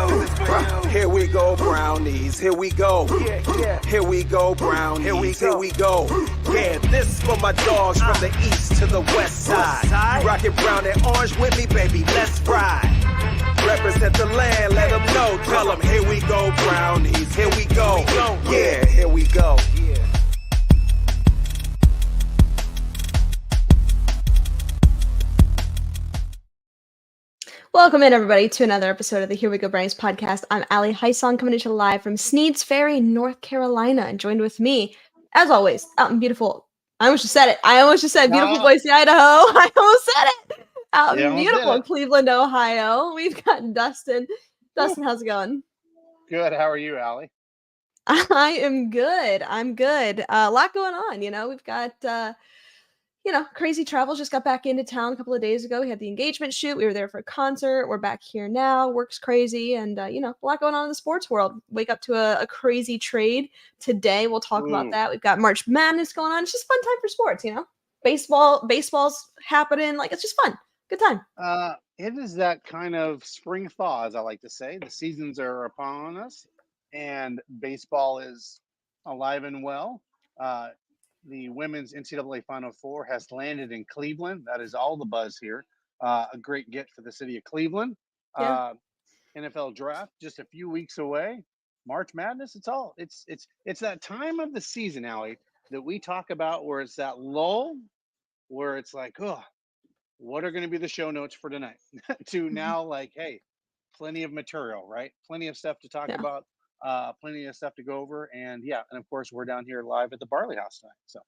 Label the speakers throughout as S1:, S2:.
S1: Here we go, brownies. Here we go. Here we go, brownies. Here we go. Yeah, this for my dogs from the east to the west side. You rockin' brown and orange with me, baby. Let's ride. Represent the land, let them know. Tell them, here we go, brownies. Here we go. Yeah, here we go.
S2: Welcome in, everybody, to another episode of the Here We Go Brownies podcast. I'm Allie Heisong, coming at you live from Sneads Ferry, North Carolina, and joined with me, as always, out in beautiful. I almost just said it. Beautiful Boise, Idaho. I almost said it. Out in beautiful Cleveland, Ohio. We've got Dustin. Dustin, how's it going?
S3: Good. How are you, Allie?
S2: I am good. I'm good. A lot going on. We've got crazy travels. Just got back into town a couple of days ago. We had the engagement shoot. We were there for a concert. We're back here now. Work's crazy. And, a lot going on in the sports world. Wake up to a crazy trade today. We'll talk about that. We've got March Madness going on. It's just a fun time for sports, Baseball's happening. It's just fun. Good time.
S3: It is that kind of spring thaw, as I like to say. The seasons are upon us, and baseball is alive and well. The women's NCAA Final Four has landed in Cleveland. That is all the buzz here. A great get for the city of Cleveland.
S2: Yeah.
S3: NFL draft just a few weeks away. March Madness. It's that time of the season, Allie, that we talk about where it's that lull, where it's like, oh, what are going to be the show notes for tonight? To now, hey, plenty of material, right? Plenty of stuff to talk about. Plenty of stuff to go over, and of course we're down here live at the Barley House tonight. So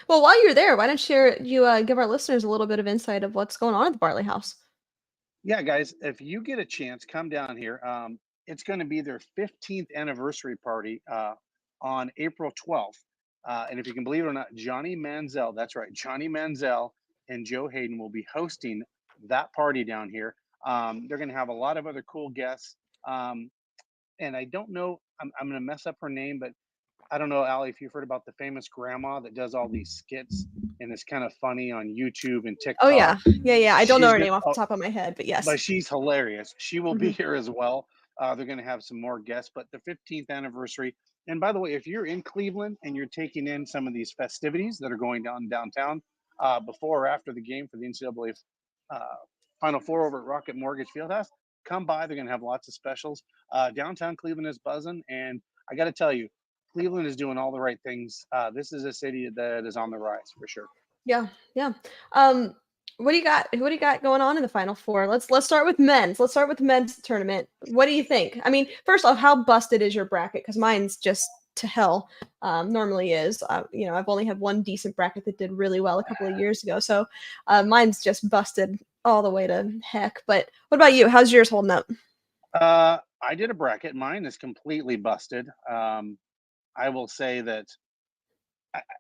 S2: well, while you're there, why don't you give our listeners a little bit of insight of what's going on at the Barley House?
S3: Yeah, guys, if you get a chance, come down here. It's going to be their 15th anniversary party on April 12th, and if you can believe it or not, Johnny Manziel, that's right, Johnny Manziel and Joe Hayden will be hosting that party down here. They're going to have a lot of other cool guests. And I don't know, I'm going to mess up her name, but I don't know, Allie, if you've heard about the famous grandma that does all these skits and it's kind of funny on YouTube and TikTok.
S2: Oh, yeah. I don't know her name off the top of my head, but yes.
S3: But she's hilarious. She will be here as well. They're going to have some more guests, but the 15th anniversary. And by the way, if you're in Cleveland and you're taking in some of these festivities that are going on downtown before or after the game for the NCAA Final Four over at Rocket Mortgage Fieldhouse, come by. They're going to have lots of specials. Downtown Cleveland is buzzing, and I got to tell you, Cleveland is doing all the right things. This is a city that is on the rise for sure.
S2: Yeah. What do you got? What do you got going on in the Final Four? Let's start with men's. Let's start with the men's tournament. What do you think? I mean, first off, how busted is your bracket? Because mine's just to hell. Normally is. I've only had one decent bracket that did really well a couple of years ago, so mine's just busted all the way to heck. But what about you? How's yours holding up?
S3: I did a bracket. Mine is completely busted. I will say that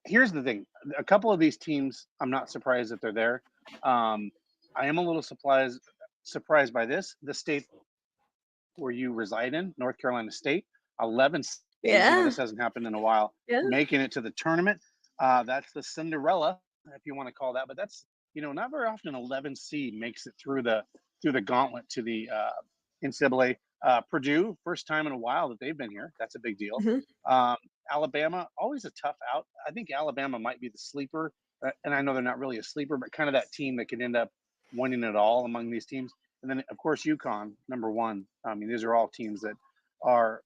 S3: here's the thing. A couple of these teams, I'm not surprised that they're there. I am a little surprised by this. The state where you reside in, North Carolina State, 11 states, this hasn't happened in a while, making it to the tournament. That's the Cinderella, if you want to call that, but that's, not very often 11 seed makes it through the gauntlet to the NCAA. Purdue, first time in a while that they've been here. That's a big deal. Alabama, always a tough out. I think Alabama might be the sleeper, and I know they're not really a sleeper, but kind of that team that could end up winning it all among these teams. And then, of course, UConn, number one. I mean, these are all teams that are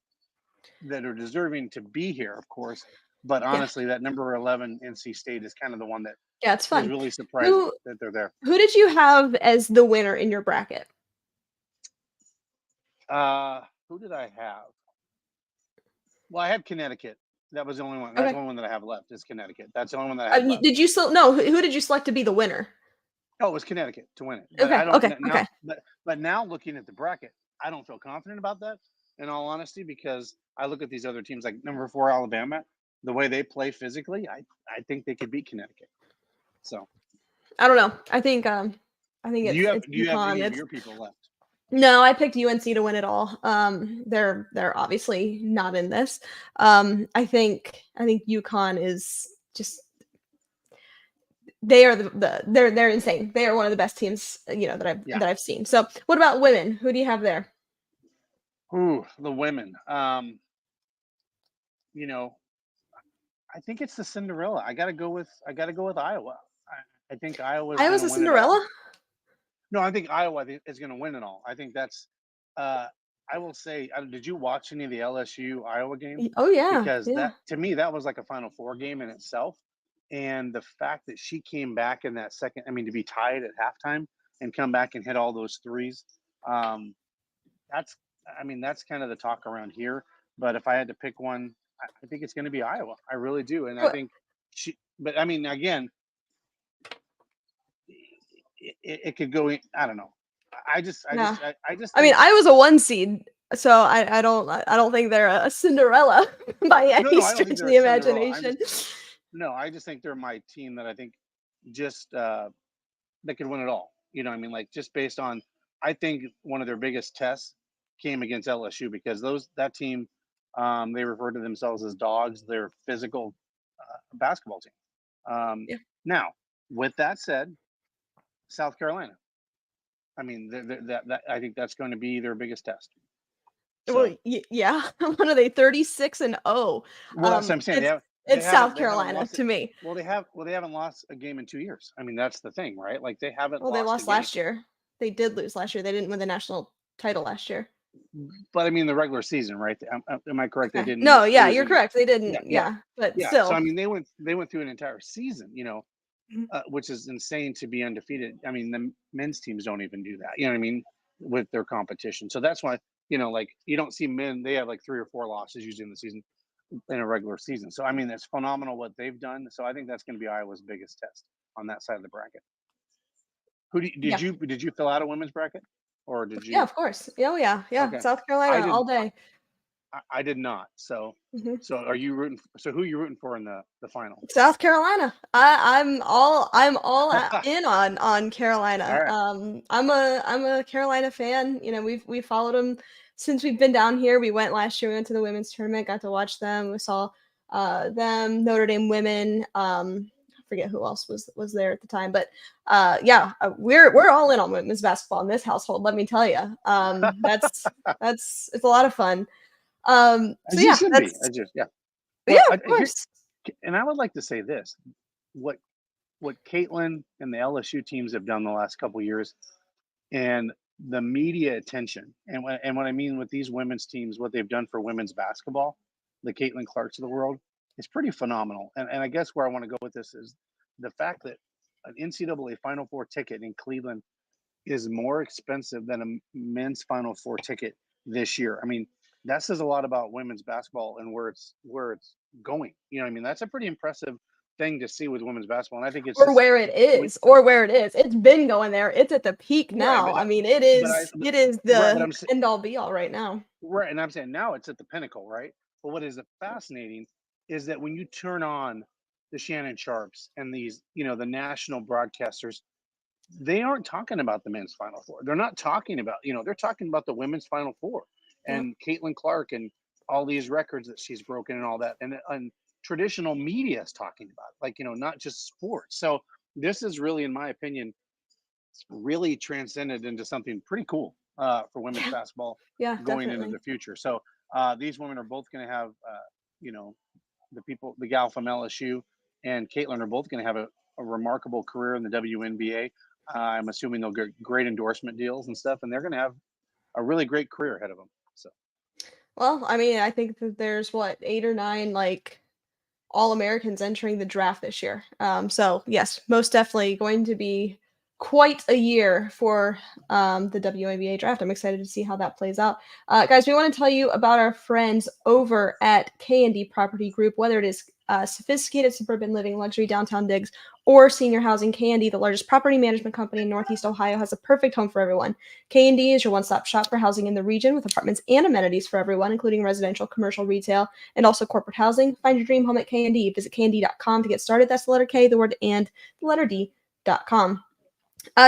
S3: deserving to be here, of course. But honestly, that number 11 NC State is kind of the one that
S2: it's fun.
S3: is really surprising that they're there.
S2: Who did you have as the winner in your bracket?
S3: Who did I have? Well, I had Connecticut. That was the only one. That's the only one that I have left is Connecticut. That's the only one that I have left.
S2: Did you who did you select to be the winner?
S3: Oh, it was Connecticut to win it.
S2: But
S3: But now looking at the bracket, I don't feel confident about that, in all honesty, because I look at these other teams like number 4 Alabama, the way they play physically, I think they could beat Connecticut. So
S2: I don't know. I think it's
S3: do you have
S2: UConn.
S3: any of your people left?
S2: No, I picked UNC to win it all. They're obviously not in this. I think UConn is just they are they're insane. They are one of the best teams that I've seen. So what about women? Who do you have there?
S3: Ooh, the women. You know, I think it's the Cinderella. I gotta go with Iowa. I think Iowa is
S2: Iowa's
S3: gonna
S2: a
S3: win it all.
S2: Cinderella?
S3: No, I think Iowa is gonna win it all. I think that's uh I will say, did you watch any of the LSU Iowa game?
S2: Oh yeah,
S3: Because
S2: yeah.
S3: that, to me, that was like a Final Four game in itself. And the fact that she came back in that second, I mean, to be tied at halftime and come back and hit all those threes, um, that's, I mean, that's kind of the talk around here. But if I had to pick one, I think it's going to be Iowa. I really do. And I
S2: What?
S3: think but I mean, again, it could go, I don't know.
S2: Yeah.
S3: I just
S2: I mean,
S3: think,
S2: Iowa's a 1 seed, so I don't think they're a Cinderella by
S3: no,
S2: any
S3: no, I don't think
S2: stretch of
S3: they're a
S2: the
S3: Cinderella.
S2: imagination.
S3: No, I just think they're my team that I think just, that could win it all. You know what I mean? Like, just based on, I think one of their biggest tests came against LSU because that team, they refer to themselves as dogs. They're physical basketball team. Um,
S2: Yeah.
S3: Now, with that said, South Carolina. I mean, that I think that's going to be their biggest test.
S2: Well,
S3: So,
S2: yeah. What are they? 36-0.
S3: well, that's what I'm saying.
S2: It's
S3: They
S2: South
S3: haven't
S2: Carolina
S3: lost it.
S2: to me.
S3: They haven't lost a game in 2 years. I mean, that's the thing, right? Like, they haven't
S2: Well, they
S3: lost a
S2: lost
S3: game.
S2: last year. They did lose last year. They didn't win the national title last year.
S3: But I mean, the regular season, right? Am I correct? They
S2: Okay.
S3: didn't
S2: No, yeah,
S3: lose
S2: you're
S3: any.
S2: correct. They
S3: Yeah,
S2: didn't.
S3: yeah,
S2: Yeah, but
S3: yeah. So I
S2: still.
S3: mean, they went through an entire season,
S2: Mhm.
S3: which is insane to be undefeated. I mean, the men's teams don't even do that. You know what I mean? With their competition, so that's why, like, you don't see men. They have like 3 or 4 losses usually in the season, in a regular season. So I mean, it's phenomenal what they've done. So I think that's going to be Iowa's biggest test on that side of the bracket.
S2: Yeah.
S3: Did you fill out a women's bracket, or did
S2: Yeah,
S3: you?
S2: of course. Oh, yeah, yeah.
S3: Okay,
S2: South
S3: I
S2: Carolina
S3: did.
S2: all day.
S3: I did not. So,
S2: Mhm.
S3: are you rooting? So, who are you rooting for in the final?
S2: South Carolina. I'm all in on
S3: All
S2: Carolina.
S3: right.
S2: I'm a Carolina fan. We've followed them since we've been down here. We went last year. We went to the women's tournament. Got to watch them. We saw them, Notre Dame women. I forget who else was there at the time, but yeah, we're all in on women's basketball in this household. Let me tell you. That's it's a lot of fun. So
S3: As you
S2: yeah,
S3: should be.
S2: that's
S3: As you, yeah. Well,
S2: yeah, of
S3: here,
S2: course.
S3: and I would like to say this: what Caitlin and the LSU teams have done the last couple years, and the media attention, and what I mean with these women's teams, what they've done for women's basketball, the Caitlin Clarks of the world, is pretty phenomenal. And I guess where I want to go with this is the fact that an NCAA Final Four ticket in Cleveland is more expensive than a men's Final Four ticket this year. I mean, that says a lot about women's basketball and where it's going. You know what I mean? That's a pretty impressive thing to see with women's basketball. And I think it's
S2: Or
S3: just
S2: where it
S3: we
S2: is, or where it is. It's been going there. It's at the peak
S3: right,
S2: now. I mean,
S3: but I
S2: it is
S3: right, but
S2: the end all be all right now.
S3: right, and I'm saying now it's at the pinnacle, right? But what is fascinating is that when you turn on the Shannon Sharps and these, the national broadcasters, they aren't talking about the men's Final Four. They're not talking about, they're talking about the women's Final Four
S2: Yep.
S3: and Caitlin Clark and all these records that she's broken and all that. And traditional media is talking about it, like, not just sports. So this is really, in my opinion, really transcended into something pretty cool for women's
S2: Yeah.
S3: basketball
S2: Yeah,
S3: going into
S2: definitely.
S3: the future. So these women are both going to have, you know, the gal from LSU and Caitlin are both going to have a remarkable career in the WNBA. I'm assuming they'll get great endorsement deals and stuff, and they're going to have a really great career ahead of them. So,
S2: Well, I mean, I think that there's what, 8 or 9 like All-Americans entering the draft this year. So yes, most definitely going to be quite a year for the WNBA draft. I'm excited to see how that plays out. Guys, we want to tell you about our friends over at K&D Property Group, whether it is sophisticated suburban living, luxury downtown digs, or senior housing. K&D, the largest property management company in Northeast Ohio, has a perfect home for everyone. K&D is your one-stop shop for housing in the region with apartments and amenities for everyone, including residential, commercial, retail, and also corporate housing. Find your dream home at K&D. Visit knd.com to get started. That's the letter K, the word and, the letter D.com.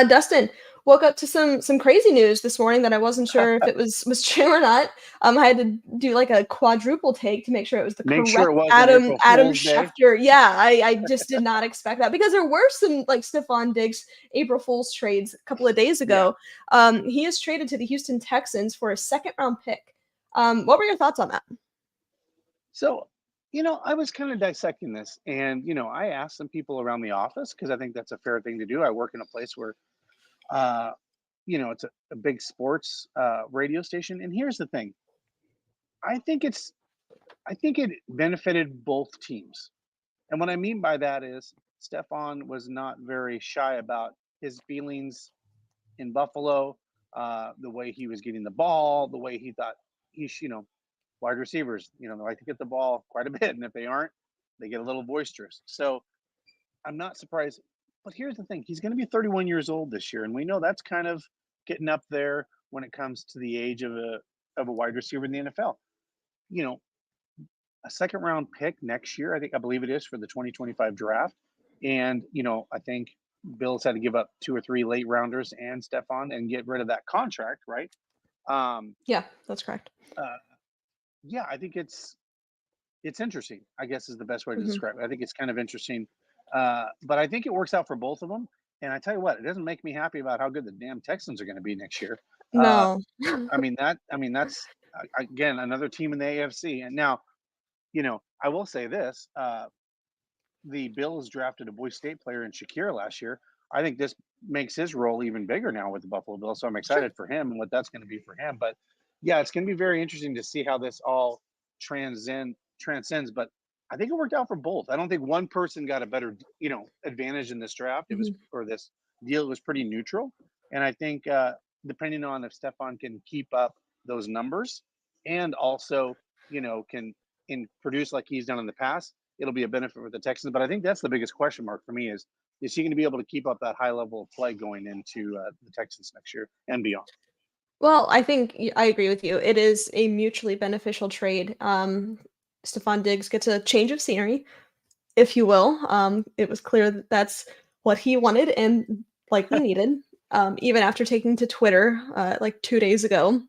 S2: Dustin, woke up to some crazy news this morning that I wasn't sure if it was true or not. I had to do like a quadruple take to make sure it was the
S3: make sure
S2: correct
S3: it wasn't
S2: Adam
S3: April
S2: Adam
S3: Fool's Day.
S2: Schefter. Yeah, I just did not expect that because there were some like Stephon Diggs April Fool's trades a couple of days
S3: Yeah.
S2: ago. He is traded to the Houston Texans for a second round pick. What were your thoughts on that?
S3: So, I was kind of dissecting this, and I asked some people around the office because I think that's a fair thing to do. I work in a place where, uh, it's a big sports radio station, and here's the thing: I think it's, I think it benefited both teams, and what I mean by that is Stefan was not very shy about his feelings in Buffalo, the way he was getting the ball, the way he thought wide receivers, they like to get the ball quite a bit, and if they aren't, they get a little boisterous. So I'm not surprised. But here's the thing: he's going to be 31 years old this year, and we know that's kind of getting up there when it comes to the age of a wide receiver in the NFL. You know, a second round pick next year, I believe it is for the 2025 draft, and I think Bills had to give up 2 or 3 late rounders and Stephon and get rid of that contract, right? Um,
S2: Yeah, that's correct.
S3: uh, yeah, I think it's interesting, I guess is the best way to
S2: Hmm.
S3: describe it. I think it's kind of interesting. But I think it works out for both of them. And I tell you what, it doesn't make me happy about how good the damn Texans are going to be next year. Uh,
S2: No.
S3: that's again another team in the AFC. And now, I will say this: the Bills drafted a Boise State player in Shakir last year. I think this makes his role even bigger now with the Buffalo Bills. So I'm
S2: Sure.
S3: excited for him and what that's going to be for him. But yeah, it's going to be very interesting to see how this all transcends. But I think it worked out for both. I don't think one person got a better, advantage in this draft. It was
S2: Mhm.
S3: or this deal was pretty neutral. And I think depending on if Stefan can keep up those numbers and also, can produce like he's done in the past, it'll be a benefit for the Texans. But I think that's the biggest question mark for me is he going to be able to keep up that high level of play going into the Texans next year and beyond?
S2: Well, I think I agree with you. It is a mutually beneficial trade. Stephon Diggs gets a change of scenery, if you will. It was clear that that's what he wanted and likely needed. Even after taking to Twitter like 2 days ago,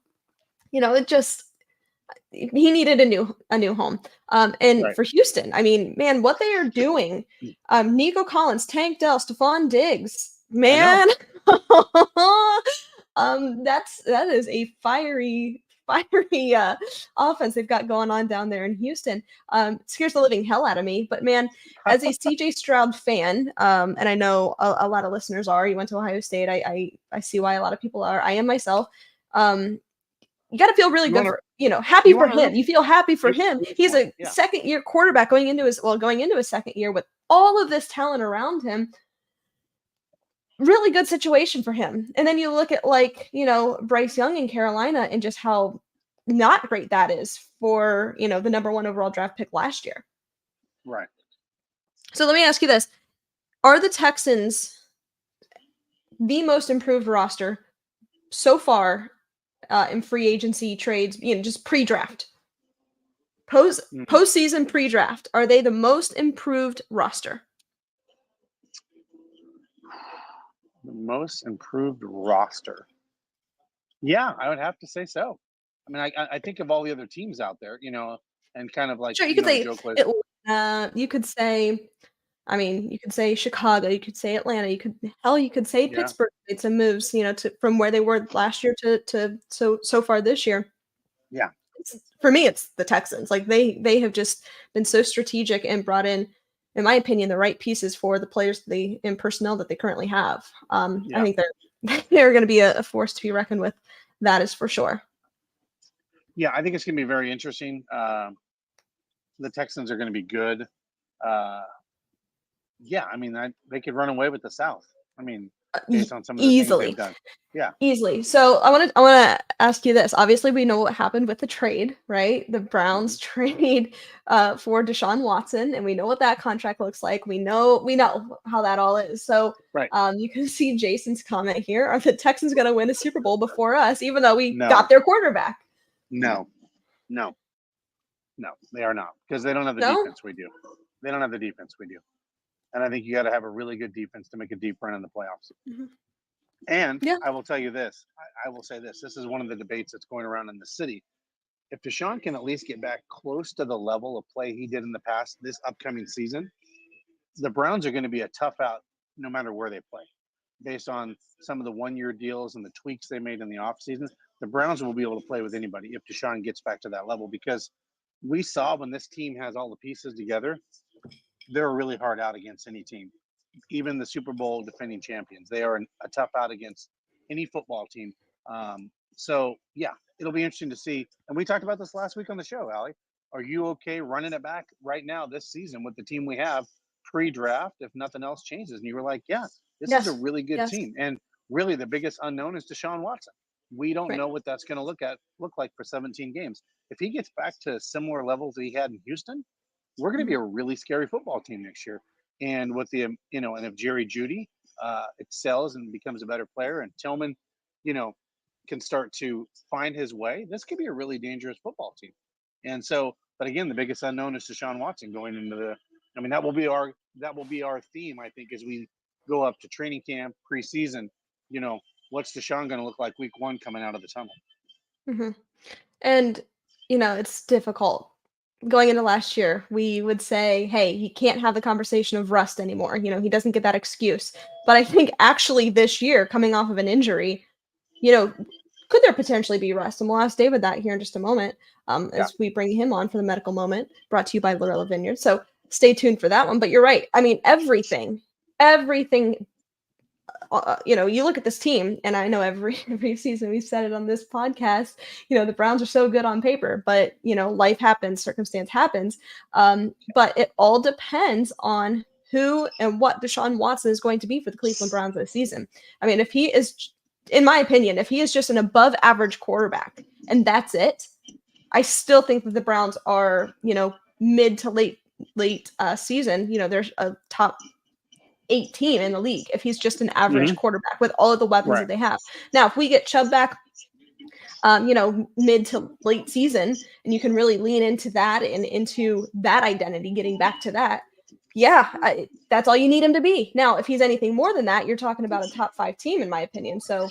S2: it just he needed a new home. And
S3: Right.
S2: for Houston, I mean, man, what they are doing, Nico Collins, Tank Dell, Stephon Diggs,
S3: I know.
S2: man, that is a fiery offense they've got going on down there in Houston. Scares the living hell out of me. But man, as a CJ Stroud fan, and I know a lot of listeners are. You went to Ohio State. I see why a lot of people are. I am myself. Um, you got to feel really
S3: You
S2: good
S3: want to
S2: for happy
S3: you
S2: for
S3: want to
S2: him.
S3: root.
S2: You feel happy for him.
S3: Good
S2: He's
S3: point.
S2: a
S3: Yeah.
S2: second year quarterback going into his second year with all of this talent around him. Really good situation for him. And then you look at Bryce Young in Carolina and just how not great that is for the number one overall draft pick last year.
S3: Right.
S2: So let me ask you this: are the Texans the most improved roster so far in free agency trades? Just pre-draft.
S3: Mhm.
S2: Postseason pre-draft, are they the most improved roster?
S3: The most improved roster. Yeah, I would have to say so. I mean, I think of all the other teams out there, and kind of like,
S2: Sure, you could
S3: the
S2: say
S3: joke was,
S2: Atlanta, you could say, I mean, you could say Chicago, you could say Atlanta, you could say
S3: yeah,
S2: Pittsburgh made some moves, to from where they were last year to so far this year.
S3: yeah,
S2: For me, it's the Texans. Like they have just been so strategic and brought in my opinion, the right pieces for the players and personnel that they currently have. I
S3: yeah,
S2: think they're going to be a force to be reckoned with. That is for sure.
S3: yeah. I think it's going to be very interesting. The Texans are going to be good. Uh, yeah, I mean, they could run away with the South. I mean, based on some of the things they've
S2: Easily.
S3: done. Yeah.
S2: Easily. So I want to ask you this. Obviously, we know what happened with the trade, right? The
S3: Hmm.
S2: Browns trade for Deshaun Watson, and we know what that contract looks like. We know how that all is. So
S3: Right.
S2: you can see Jason's comment here: are the Texans going to win a Super Bowl before us, even though we got
S3: No,
S2: their quarterback?
S3: no, no, no. They are not because they don't have the
S2: No.
S3: defense we do. They don't have the defense we do. And I think you got to have a really good defense to make a deep run in the playoffs.
S2: Mhm.
S3: And
S2: Yeah.
S3: I will tell you this: I will say this. This is one of the debates that's going around in the city. If Deshaun can at least get back close to the level of play he did in the past this upcoming season, the Browns are going to be a tough out no matter where they play, based on some of the 1 year deals and the tweaks they made in the offseason. the Browns will be able to play with anybody if Deshaun gets back to that level, because we saw when this team has all the pieces together, they're really hard out against any team, even the Super Bowl defending champions. They are a tough out against any football team. So, yeah, it'll be interesting to see. And we talked about this last week on the show, Allie. Are you okay running it back right now this season with the team we have pre-draft if nothing else changes? And you were like, yeah, this is a
S2: Yes.
S3: really good
S2: Yes.
S3: team. And really the biggest unknown is Deshaun Watson. We don't
S2: Right.
S3: know what that's going to look like for 17 games. If he gets back to similar levels that he had in Houston, we're going to be a really scary football team next year. And with the, and if Jerry Jeudy excels and becomes a better player, and Tillman, can start to find his way, this could be a really dangerous football team. And so, but again, the biggest unknown is Deshaun Watson going into the. I mean, that will be our theme, I think, as we go up to training camp, preseason. What's Deshaun going to look like week 1 coming out of the tunnel?
S2: Mm-hmm. And it's difficult. Going into last year, we would say, hey, he can't have the conversation of rust anymore. He doesn't get that excuse. But I think actually this year, coming off of an injury, could there potentially be rust? And we'll ask David that here in just a moment, as we bring him on for the medical moment, brought to you by Lorella Vineyard. So stay tuned for that one. But you're right. I mean, everything, you look at this team, and I know every season we've said it on this podcast, the Browns are so good on paper, but, life happens, circumstance happens. But it all depends on who and what Deshaun Watson is going to be for the Cleveland Browns this season. I mean, if he is, in my opinion, if he is just an above average quarterback and that's it, I still think that the Browns are, mid to late season, there's a top 8 team in the league if he's just an average quarterback with all of the weapons that they have. Now, if we get Chubb back, mid to late season, and you can really lean into that and into that identity, getting back to that, that's all you need him to be. Now, if he's anything more than that, you're talking about a top 5 team, in my opinion. So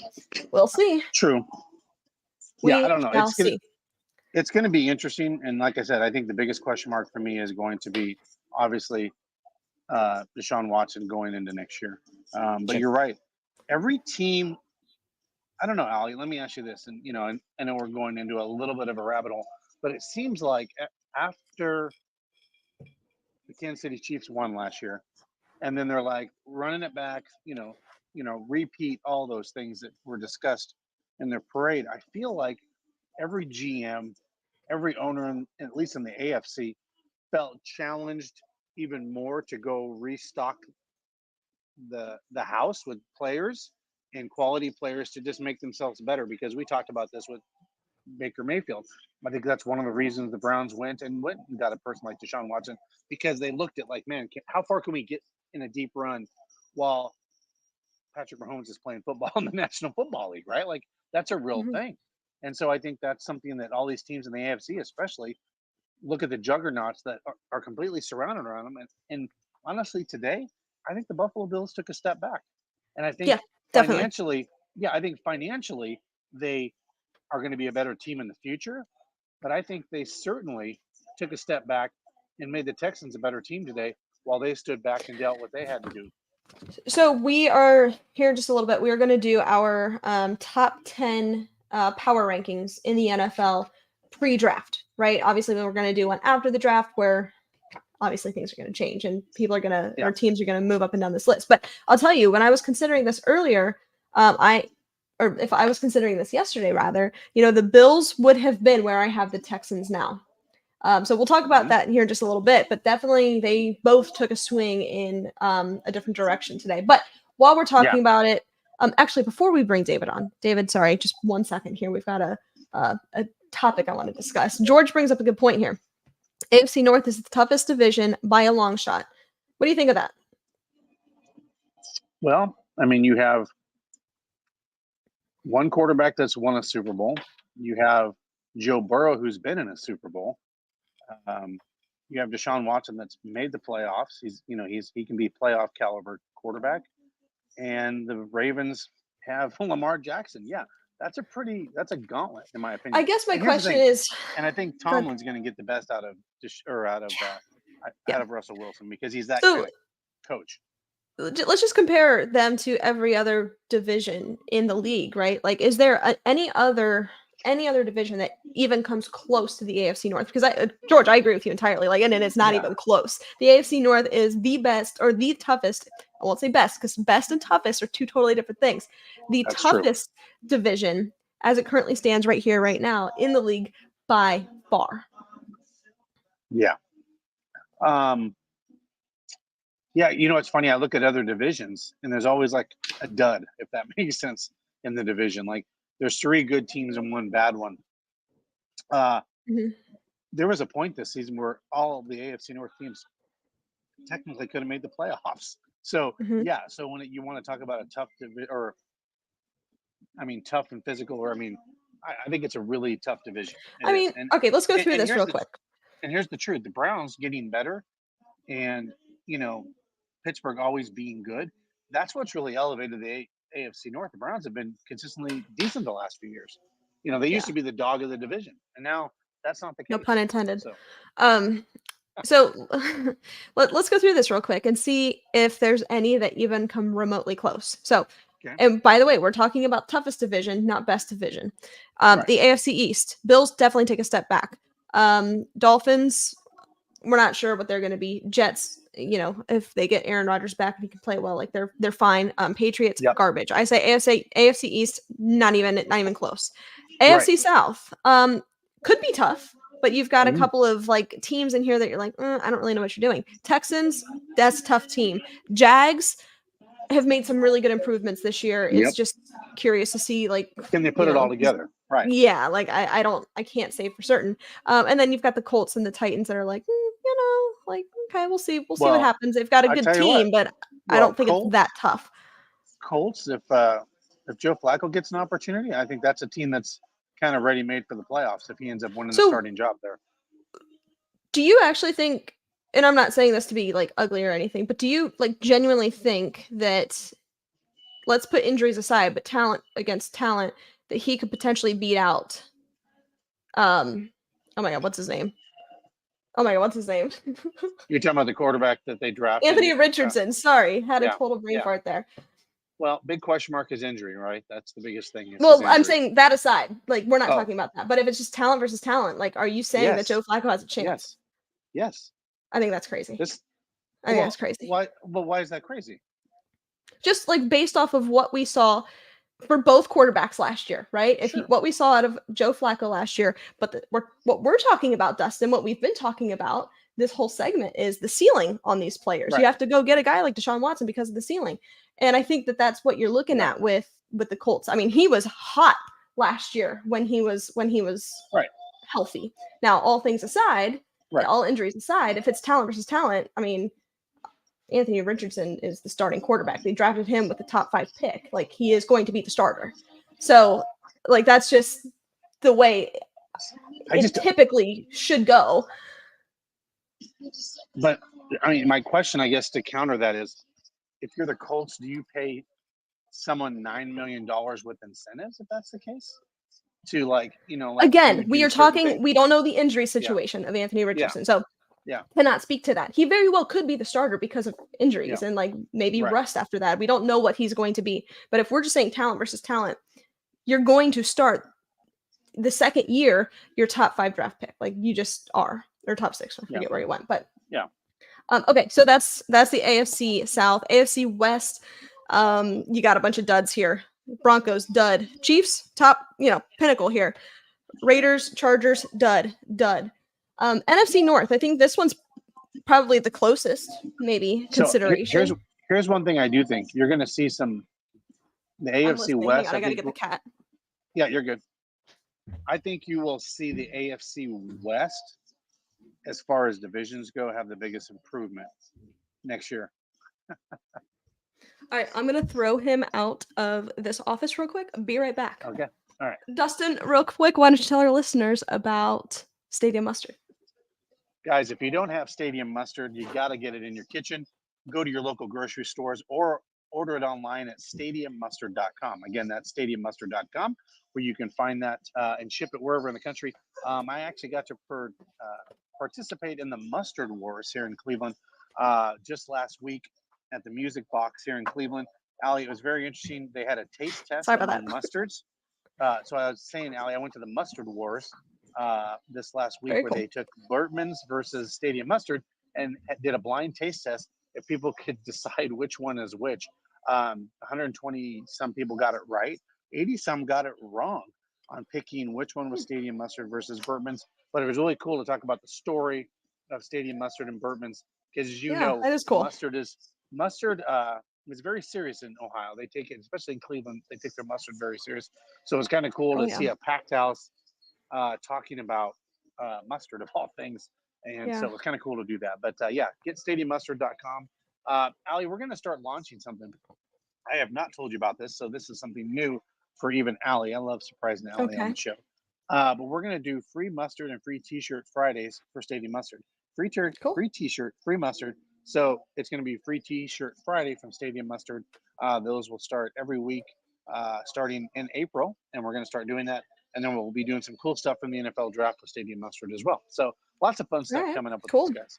S2: we'll see.
S3: True.
S2: I
S3: don't know.
S2: Shall see.
S3: It's going to be interesting. And like I said, I think the biggest question mark for me is going to be obviously Deshaun Watson going into next year. But you're right. Every team, I don't know, Allie, let me ask you this. And, I know we're going into a little bit of a rabbit hole, but it seems like after the Kansas City Chiefs won last year, and then they're like running it back, repeat all those things that were discussed in their parade. I feel like every GM, every owner, at least in the AFC, felt challenged even more to go restock the house with players and quality players to just make themselves better, because we talked about this with Baker Mayfield. I think that's one of the reasons the Browns went and got a person like Deshaun Watson, because they looked at like, man, how far can we get in a deep run while Patrick Mahomes is playing football in the National Football League, right? Like, that's a real thing. And so I think that's something that all these teams in the AFC especially look at the juggernauts that are completely surrounded around them. And honestly, today, I think the Buffalo Bills took a step back. And I think financially, they are going to be a better team in the future. But I think they certainly took a step back and made the Texans a better team today while they stood back and dealt what they had to do.
S2: So we are here in just a little bit. We are going to do our top 10 power rankings in the NFL pre-draft, right? Obviously, we're going to do one after the draft where obviously things are going to change and people are going to, or teams are going to move up and down this list. But I'll tell you, when I was considering this earlier, if I was considering this yesterday, rather, the Bills would have been where I have the Texans now. So we'll talk about that here in just a little bit, but definitely they both took a swing in a different direction today. But while we're talking about it, actually, before we bring David on, sorry, just 1 second here. We've got a topic I want to discuss. George brings up a good point here. AFC North is the toughest division by a long shot. What do you think of that?
S3: Well, I mean, you have one quarterback that's won a Super Bowl. You have Joe Burrow, who's been in a Super Bowl. You have Deshaun Watson that's made the playoffs. He can be playoff caliber quarterback. And the Ravens have Lamar Jackson. Yeah, that's a gauntlet in my opinion.
S2: I guess my question is,
S3: and I think Tomlin's going to get the best out of Russell Wilson because he's that kind of coach.
S2: let's just compare them to every other division in the league, right? Like, is there any other division that even comes close to the AFC North? Because George, I agree with you entirely. Like, and it's not
S3: Yeah,
S2: even close. The AFC North is the best or the toughest. I won't say best because best and toughest are two totally different things. The
S3: that's true.
S2: toughest division, as it currently stands right here, right now in the league by far.
S3: Yeah. Yeah, it's funny. I look at other divisions, and there's always like a dud, if that makes sense, in the division. Like there's 3 good teams and 1 bad one.
S2: Mhm.
S3: There was a point this season where all of the AFC North teams technically could have made the playoffs. So
S2: Mhm.
S3: yeah, so when you want to talk about a tough or tough and physical, or I think it's a really tough division. It
S2: I
S3: is,
S2: mean, okay, let's go through
S3: and
S2: this
S3: here's
S2: real
S3: the
S2: quick.
S3: truth: the Browns getting better, and Pittsburgh always being good. That's what's really elevated the AFC North. The Browns have been consistently decent the last few years. They used
S2: Yeah,
S3: to be the dog of the division, and now that's not the
S2: no pun
S3: case.
S2: intended.
S3: So
S2: Um, so let's go through this real quick and see if there's any that even come remotely close. So,
S3: okay,
S2: and by the way, we're talking about toughest division, not best division.
S3: right,
S2: The AFC East, Bills definitely take a step back. Dolphins, we're not sure what they're going to be. Jets, if they get Aaron Rodgers back and he can play well, like they're fine. Patriots,
S3: yep,
S2: garbage. I say AFC East, not even close.
S3: right.
S2: AFC South, could be tough, but you've got a
S3: Mhm.
S2: couple of like teams in here that you're like, I don't really know what you're doing. Texans, that's a tough team. Jags have made some really good improvements this year. It's
S3: Yep.
S2: just curious to see, like,
S3: Can they put it all together? Right.
S2: yeah, like I can't say for certain. And then you've got the Colts and the Titans that are like, like, okay, we'll see what
S3: Well,
S2: happens. They've got a
S3: I
S2: good
S3: tell you what.
S2: team, but I
S3: Well,
S2: don't think it's that tough.
S3: Colts. If Joe Flacco gets an opportunity, I think that's a team that's kind of ready made for the playoffs if he ends up winning the
S2: So,
S3: starting job there.
S2: do you actually think, and I'm not saying this to be like ugly or anything, but do you like genuinely think that, let's put injuries aside, but talent against talent, that he could potentially beat out oh my god, what's his name? Oh my god, what's his name?
S3: You're talking about the quarterback that they drafted.
S2: Anthony Richardson. Sorry, had a
S3: Yeah,
S2: total brain
S3: yeah.
S2: fart there.
S3: Well, big question mark is injury, right? That's the biggest thing is his
S2: Well, I'm
S3: injury.
S2: saying that aside, like we're not
S3: Oh,
S2: talking about that. But if it's just talent versus talent, like are you saying that
S3: yes,
S2: Joe Flacco has a chance?
S3: yes, yes.
S2: I think that's crazy.
S3: This
S2: I think that's
S3: well,
S2: crazy.
S3: why? But why is that crazy?
S2: Just like based off of what we saw for both quarterbacks last year, right?
S3: Sure.
S2: What we saw out of Joe Flacco last year, but what we're talking about, Dustin, what we've been talking about this whole segment is the ceiling on these players. You
S3: Right.
S2: have to go get a guy like Deshaun Watson because of the ceiling, and I think that that's what you're looking
S3: Right.
S2: at with the Colts. I mean, he was hot last year when he was
S3: Right.
S2: healthy. Now, all things aside,
S3: Right.
S2: all injuries aside, if it's talent versus talent, I mean, Anthony Richardson is the starting quarterback. They drafted him with the top 5 pick. Like he is going to be the starter. So, like that's just the way
S3: I
S2: it
S3: just.
S2: typically should go.
S3: But my question, I guess, to counter that is, if you're the Colts, do you pay someone $9 million with incentives if that's the case? To like
S2: Again,
S3: you
S2: we
S3: do
S2: are
S3: certain
S2: talking,
S3: things.
S2: we don't know the injury
S3: Yeah.
S2: situation of Anthony
S3: Yeah.
S2: Richardson. So,
S3: Yeah.
S2: cannot speak to that. He very well could be the starter because of
S3: Yeah.
S2: injuries and like maybe
S3: Right.
S2: rust after that. We don't know what he's going to be. But if we're just saying talent versus talent, you're going to start the second year your top 5 draft pick. Like you just are, or top 6. I
S3: Yeah.
S2: forget where he went, but
S3: Yeah.
S2: okay, so that's the AFC South. AFC West, you got a bunch of duds here. Broncos, dud. Chiefs, top, pinnacle here. Raiders, Chargers, dud, dud. NFC North, I think this one's probably the closest, maybe,
S3: So
S2: consideration.
S3: here's one thing I do think you're going to see the
S2: I'm
S3: AFC
S2: listening. Hang
S3: West.
S2: on, I
S3: I
S2: gotta
S3: think.
S2: get the cat.
S3: Yeah, you're good. I think you will see the AFC West, as far as divisions go, have the biggest improvement next year.
S2: All right, I'm gonna throw him out of this office real quick. Be right back.
S3: Okay. All right.
S2: Dustin, real quick, why don't you tell our listeners about Stadium Mustard?
S3: Guys, if you don't have Stadium Mustard, you got to get it in your kitchen. Go to your local grocery stores or order it online at stadiummustard.com. Again, that's stadiummustard.com, where you can find that and ship it wherever in the country. I actually got to participate in the mustard wars here in Cleveland just last week. at the Music Box here in Cleveland. Allie, it was very interesting. They had a taste test
S2: Sorry about
S3: among
S2: that.
S3: mustards. So I was saying, Allie, I went to the Mustard Wars this last week
S2: Very
S3: where
S2: cool.
S3: they took Burtman's versus Stadium Mustard and did a blind taste test if people could decide which one is which. 120 some people got it right. 80 some got it wrong on picking which one was Stadium Mustard versus Burtman's. But it was really cool to talk about the story of Stadium Mustard and Burtman's because, as you
S2: Yeah,
S3: know,
S2: that is cool.
S3: mustard is very serious in Ohio. They take it, especially in Cleveland, they take their mustard very serious. So it's kind of cool
S2: Oh
S3: to
S2: yeah.
S3: see a packed house talking about mustard of all things. And so
S2: Yeah.
S3: it was kind of cool to do that. But yeah, get stadiummustard.com. Allie, we're going to start launching something. I have not told you about this, so this is something new for even Allie. I love surprising Allie on
S2: Okay.
S3: the show. But we're going to do free mustard and free T-shirt Fridays for Stadium Mustard.
S2: Cool.
S3: Free T-shirt, free mustard. So it's going to be free T-shirt Friday from Stadium Mustard. Those will start every week, starting in April, and we're going to start doing that. And then we'll be doing some cool stuff from the NFL draft with Stadium Mustard as well. So lots of fun
S2: All
S3: stuff
S2: right.
S3: coming up with these
S2: Cool.
S3: guys.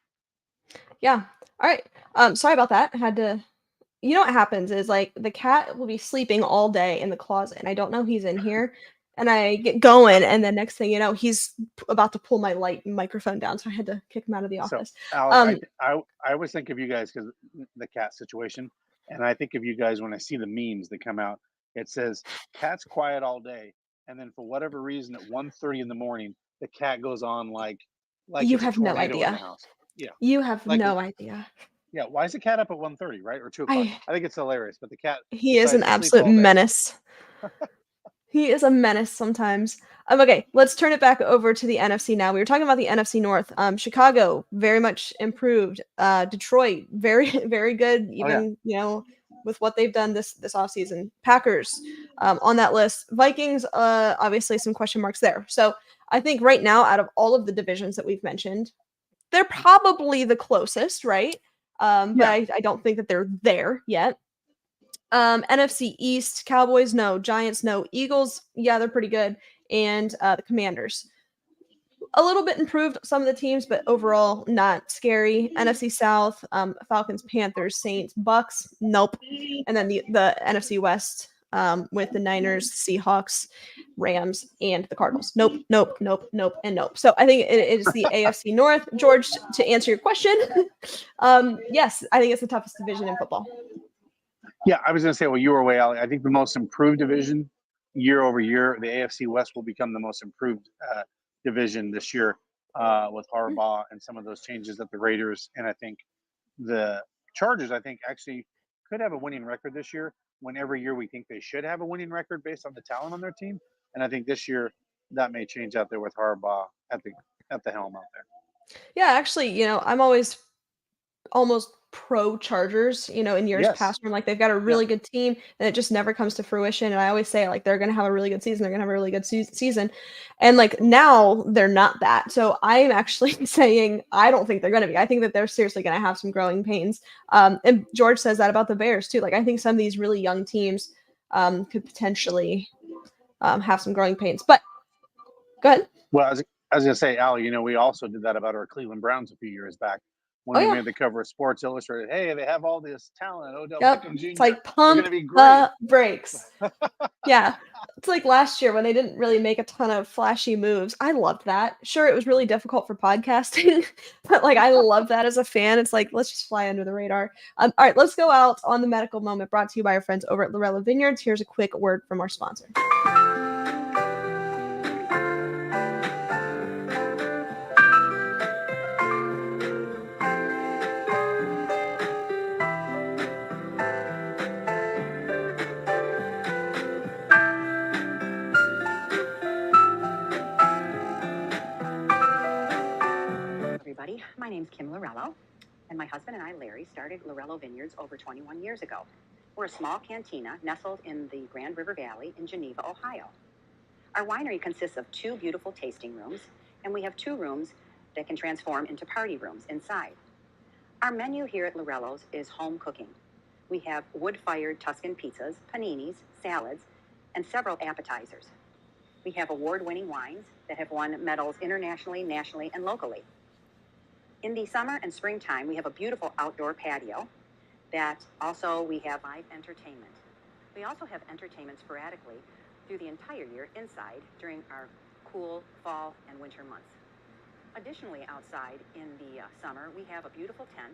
S2: Yeah. All right. Sorry about that. I had to. You know what happens is like the cat will be sleeping all day in the closet, and I don't know he's in here. And I get going, and then next thing you know, he's about to pull my light microphone down, so I had to kick him out of the
S3: So,
S2: office.
S3: Allie,
S2: Um,
S3: I always think of you guys because the cat situation, and I think of you guys when I see the memes that come out. It says cat's quiet all day, and then for whatever reason, at 1:30 in the morning, the cat goes on like
S2: you
S3: it's a
S2: have no
S3: tornado in the
S2: idea.
S3: house. Yeah,
S2: You have
S3: like
S2: no idea.
S3: yeah. Why is the cat up at 1:30, right, or 2 o'clock?
S2: I
S3: I think it's hilarious, but the cat
S2: He is an
S3: decides to sleep
S2: absolute
S3: all day.
S2: menace. He is a menace sometimes. Okay, let's turn it back over to the NFC now. We were talking about the NFC North. Chicago very much improved. Detroit very very good.
S3: Oh yeah,
S2: Even with what they've done this offseason. Packers on that list. Vikings obviously some question marks there. So I think right now out of all of the divisions that we've mentioned, they're probably the closest, right? But
S3: yeah.
S2: I don't think that they're there yet. NFC East, Cowboys, no. Giants, no. Eagles, yeah, they're pretty good. And the Commanders. A little bit improved some of the teams, but overall not scary. NFC South, Falcons, Panthers, Saints, Bucks, nope. And then the NFC West with the Niners, Seahawks, Rams, and the Cardinals. Nope, nope, nope, nope, and nope. So I think it is the AFC North. George, to answer your question, yes, I think it's the toughest division in football.
S3: Yeah, I was going to say, well, you were way out. I think the most improved division year over year, the AFC West will become the most improved division this year with Harbaugh and some of those changes at the Raiders. And I think the Chargers, I think, actually could have a winning record this year when every year we think they should have a winning record based on the talent on their team. And I think this year that may change out there with Harbaugh at the helm out there.
S2: Yeah, actually, I'm almost pro Chargers, in years
S3: Yes.
S2: past, where like they've got a
S3: Yep.
S2: really good team and it just never comes to fruition. And I always say like they're going to have a really good season. They're going to have a really good season. And like now they're not that. So I'm actually saying I don't think they're going to be. I think that they're seriously going to have some growing pains. And George says that about the Bears too. Like I think some of these really young teams could potentially have some growing pains. But go ahead.
S3: Well, I was going to say, Allie, we also did that about our Cleveland Browns a few years back when
S2: Oh
S3: we
S2: yeah.
S3: made the cover of Sports Illustrated. Hey, they have all this talent. Odell
S2: Yep.
S3: Beckham Jr.
S2: It's like
S3: They're going
S2: pump
S3: to be great.
S2: the brakes. Yeah. It's like last year when they didn't really make a ton of flashy moves. I loved that. Sure, it was really difficult for podcasting, but like I love that as a fan. It's like, let's just fly under the radar. All right, let's go out on the medical moment brought to you by our friends over at Lorella Vineyards. Here's a quick word from our sponsor.
S4: Everybody, my name's Kim Lorello, and my husband and I, Larry, started Lorello Vineyards over 21 years ago. We're a small cantina nestled in the Grand River Valley in Geneva, Ohio. Our winery consists of 2 beautiful tasting rooms, and we have 2 rooms that can transform into party rooms inside. Our menu here at Lorello's is home cooking. We have wood-fired Tuscan pizzas, paninis, salads, and several appetizers. We have award-winning wines that have won medals internationally, nationally, and locally. In the summer and springtime, we have a beautiful outdoor patio. That also we have live entertainment. We also have entertainment sporadically through the entire year inside during our cool fall and winter months. Additionally, outside in the summer, we have a beautiful tent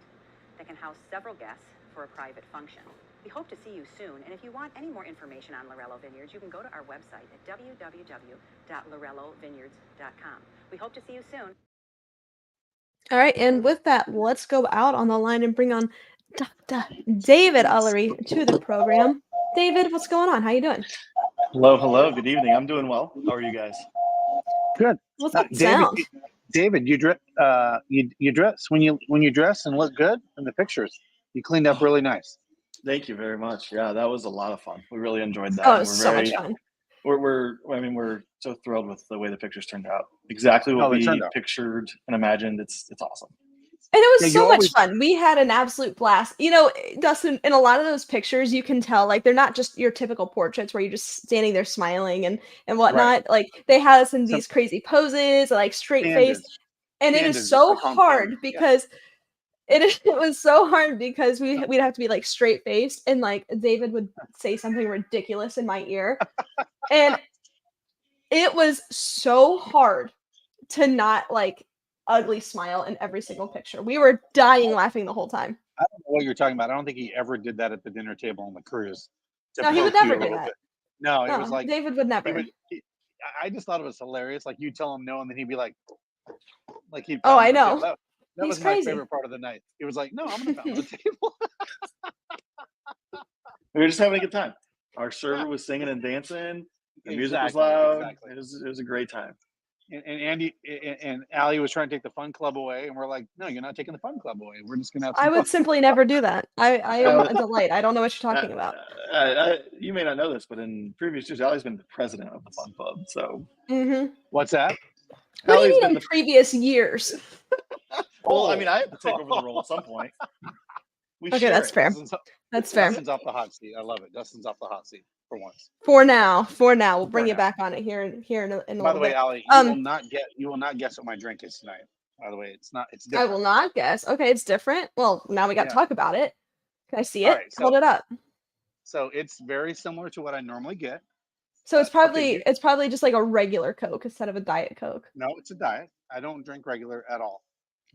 S4: that can house several guests for a private function. We hope to see you soon, and if you want any more information on Lorello Vineyards, you can go to our website at www.lorellovineyards.com. We hope to see you soon.
S2: All right, and with that, let's go out on the line and bring on Dr. David Ullery to the program. David, what's going on? How you doing?
S5: Hello. Good evening. I'm doing well. How are you guys?
S3: Good.
S2: What's up,
S3: David,
S2: sound?
S3: David, you dress when you dress and look good in the pictures. You cleaned up really nice.
S5: Thank you very much. Yeah, that was a lot of fun. We really enjoyed that.
S2: Oh, it
S5: and
S2: was
S5: we're
S2: so much
S5: very
S2: fun.
S5: we're so thrilled with the way the pictures turned out. Exactly what
S3: they
S5: we
S3: turned out.
S5: pictured and imagined. It's awesome.
S2: And it was
S3: Yeah,
S2: so
S3: you
S2: much
S3: always-
S2: fun. We had an absolute blast. You know, Dustin, in a lot of those pictures, you can tell like they're not just your typical portraits where you're just standing there smiling and whatnot.
S3: Right.
S2: Like they had us in
S3: So-
S2: these crazy poses, like straight face,
S3: Standards.
S2: and it
S3: Standards,
S2: is so
S3: like on
S2: hard
S3: camera. Yeah.
S2: because it was so hard because we'd have to be like straight faced, and like David would say something ridiculous in my ear, and it was so hard to not like ugly smile in every single picture. We were dying laughing the whole time.
S3: I don't know what you're talking about. I don't think he ever did that at the dinner table on the cruise. to
S2: No, he would
S3: poke you
S2: never
S3: a
S2: do
S3: little
S2: that.
S3: bit. No, it
S2: No,
S3: was like
S2: David would
S3: he
S2: never.
S3: would. I just thought it was hilarious. Like you tell him no, and then he'd be like he'd.
S2: Oh,
S3: pound
S2: I
S3: on the table.
S2: know.
S3: That
S2: He's
S3: was my
S2: crazy.
S3: favorite part of the night. It was like, no, I'm gonna pound on the table.
S5: We were just having a good time. Our server was singing and dancing. The music was
S3: Exactly,
S5: loud.
S3: exactly.
S5: It was a great time.
S3: And Andy and Allie was trying to take the fun club away, and we're like, no, you're not taking the fun club away. We're just gonna have some
S2: I would
S3: fun.
S2: simply never do that. I am a delight. I don't know what you're talking about.
S5: You may not know this, but in previous years, Allie's been the president of the fun club. So
S2: Mm-hmm.
S3: What's that?
S2: What do you
S5: Allie's
S2: mean
S5: been
S2: in
S5: the
S2: previous years?
S5: well. I mean, I had to take over the role at some point. We
S2: Okay,
S5: share
S2: that's
S5: it.
S2: fair. That's fair.
S3: Dustin's off the hot seat. I love it. Dustin's off the hot seat for once.
S2: For now, we'll bring
S3: For
S2: you
S3: now.
S2: back on it here in a
S3: By the
S2: little
S3: way,
S2: bit.
S3: Allie, you will not guess what my drink is tonight. By the way, it's
S2: I
S3: different.
S2: will not guess. Okay, it's different. Well, now we got to
S3: Yeah.
S2: talk about it. Can I see
S3: All
S2: it?
S3: right,
S2: Hold it up.
S3: So it's very similar to what I normally get.
S2: So it's
S3: okay,
S2: probably just like a regular Coke instead of a Diet Coke.
S3: No, it's a diet. I don't drink regular at all.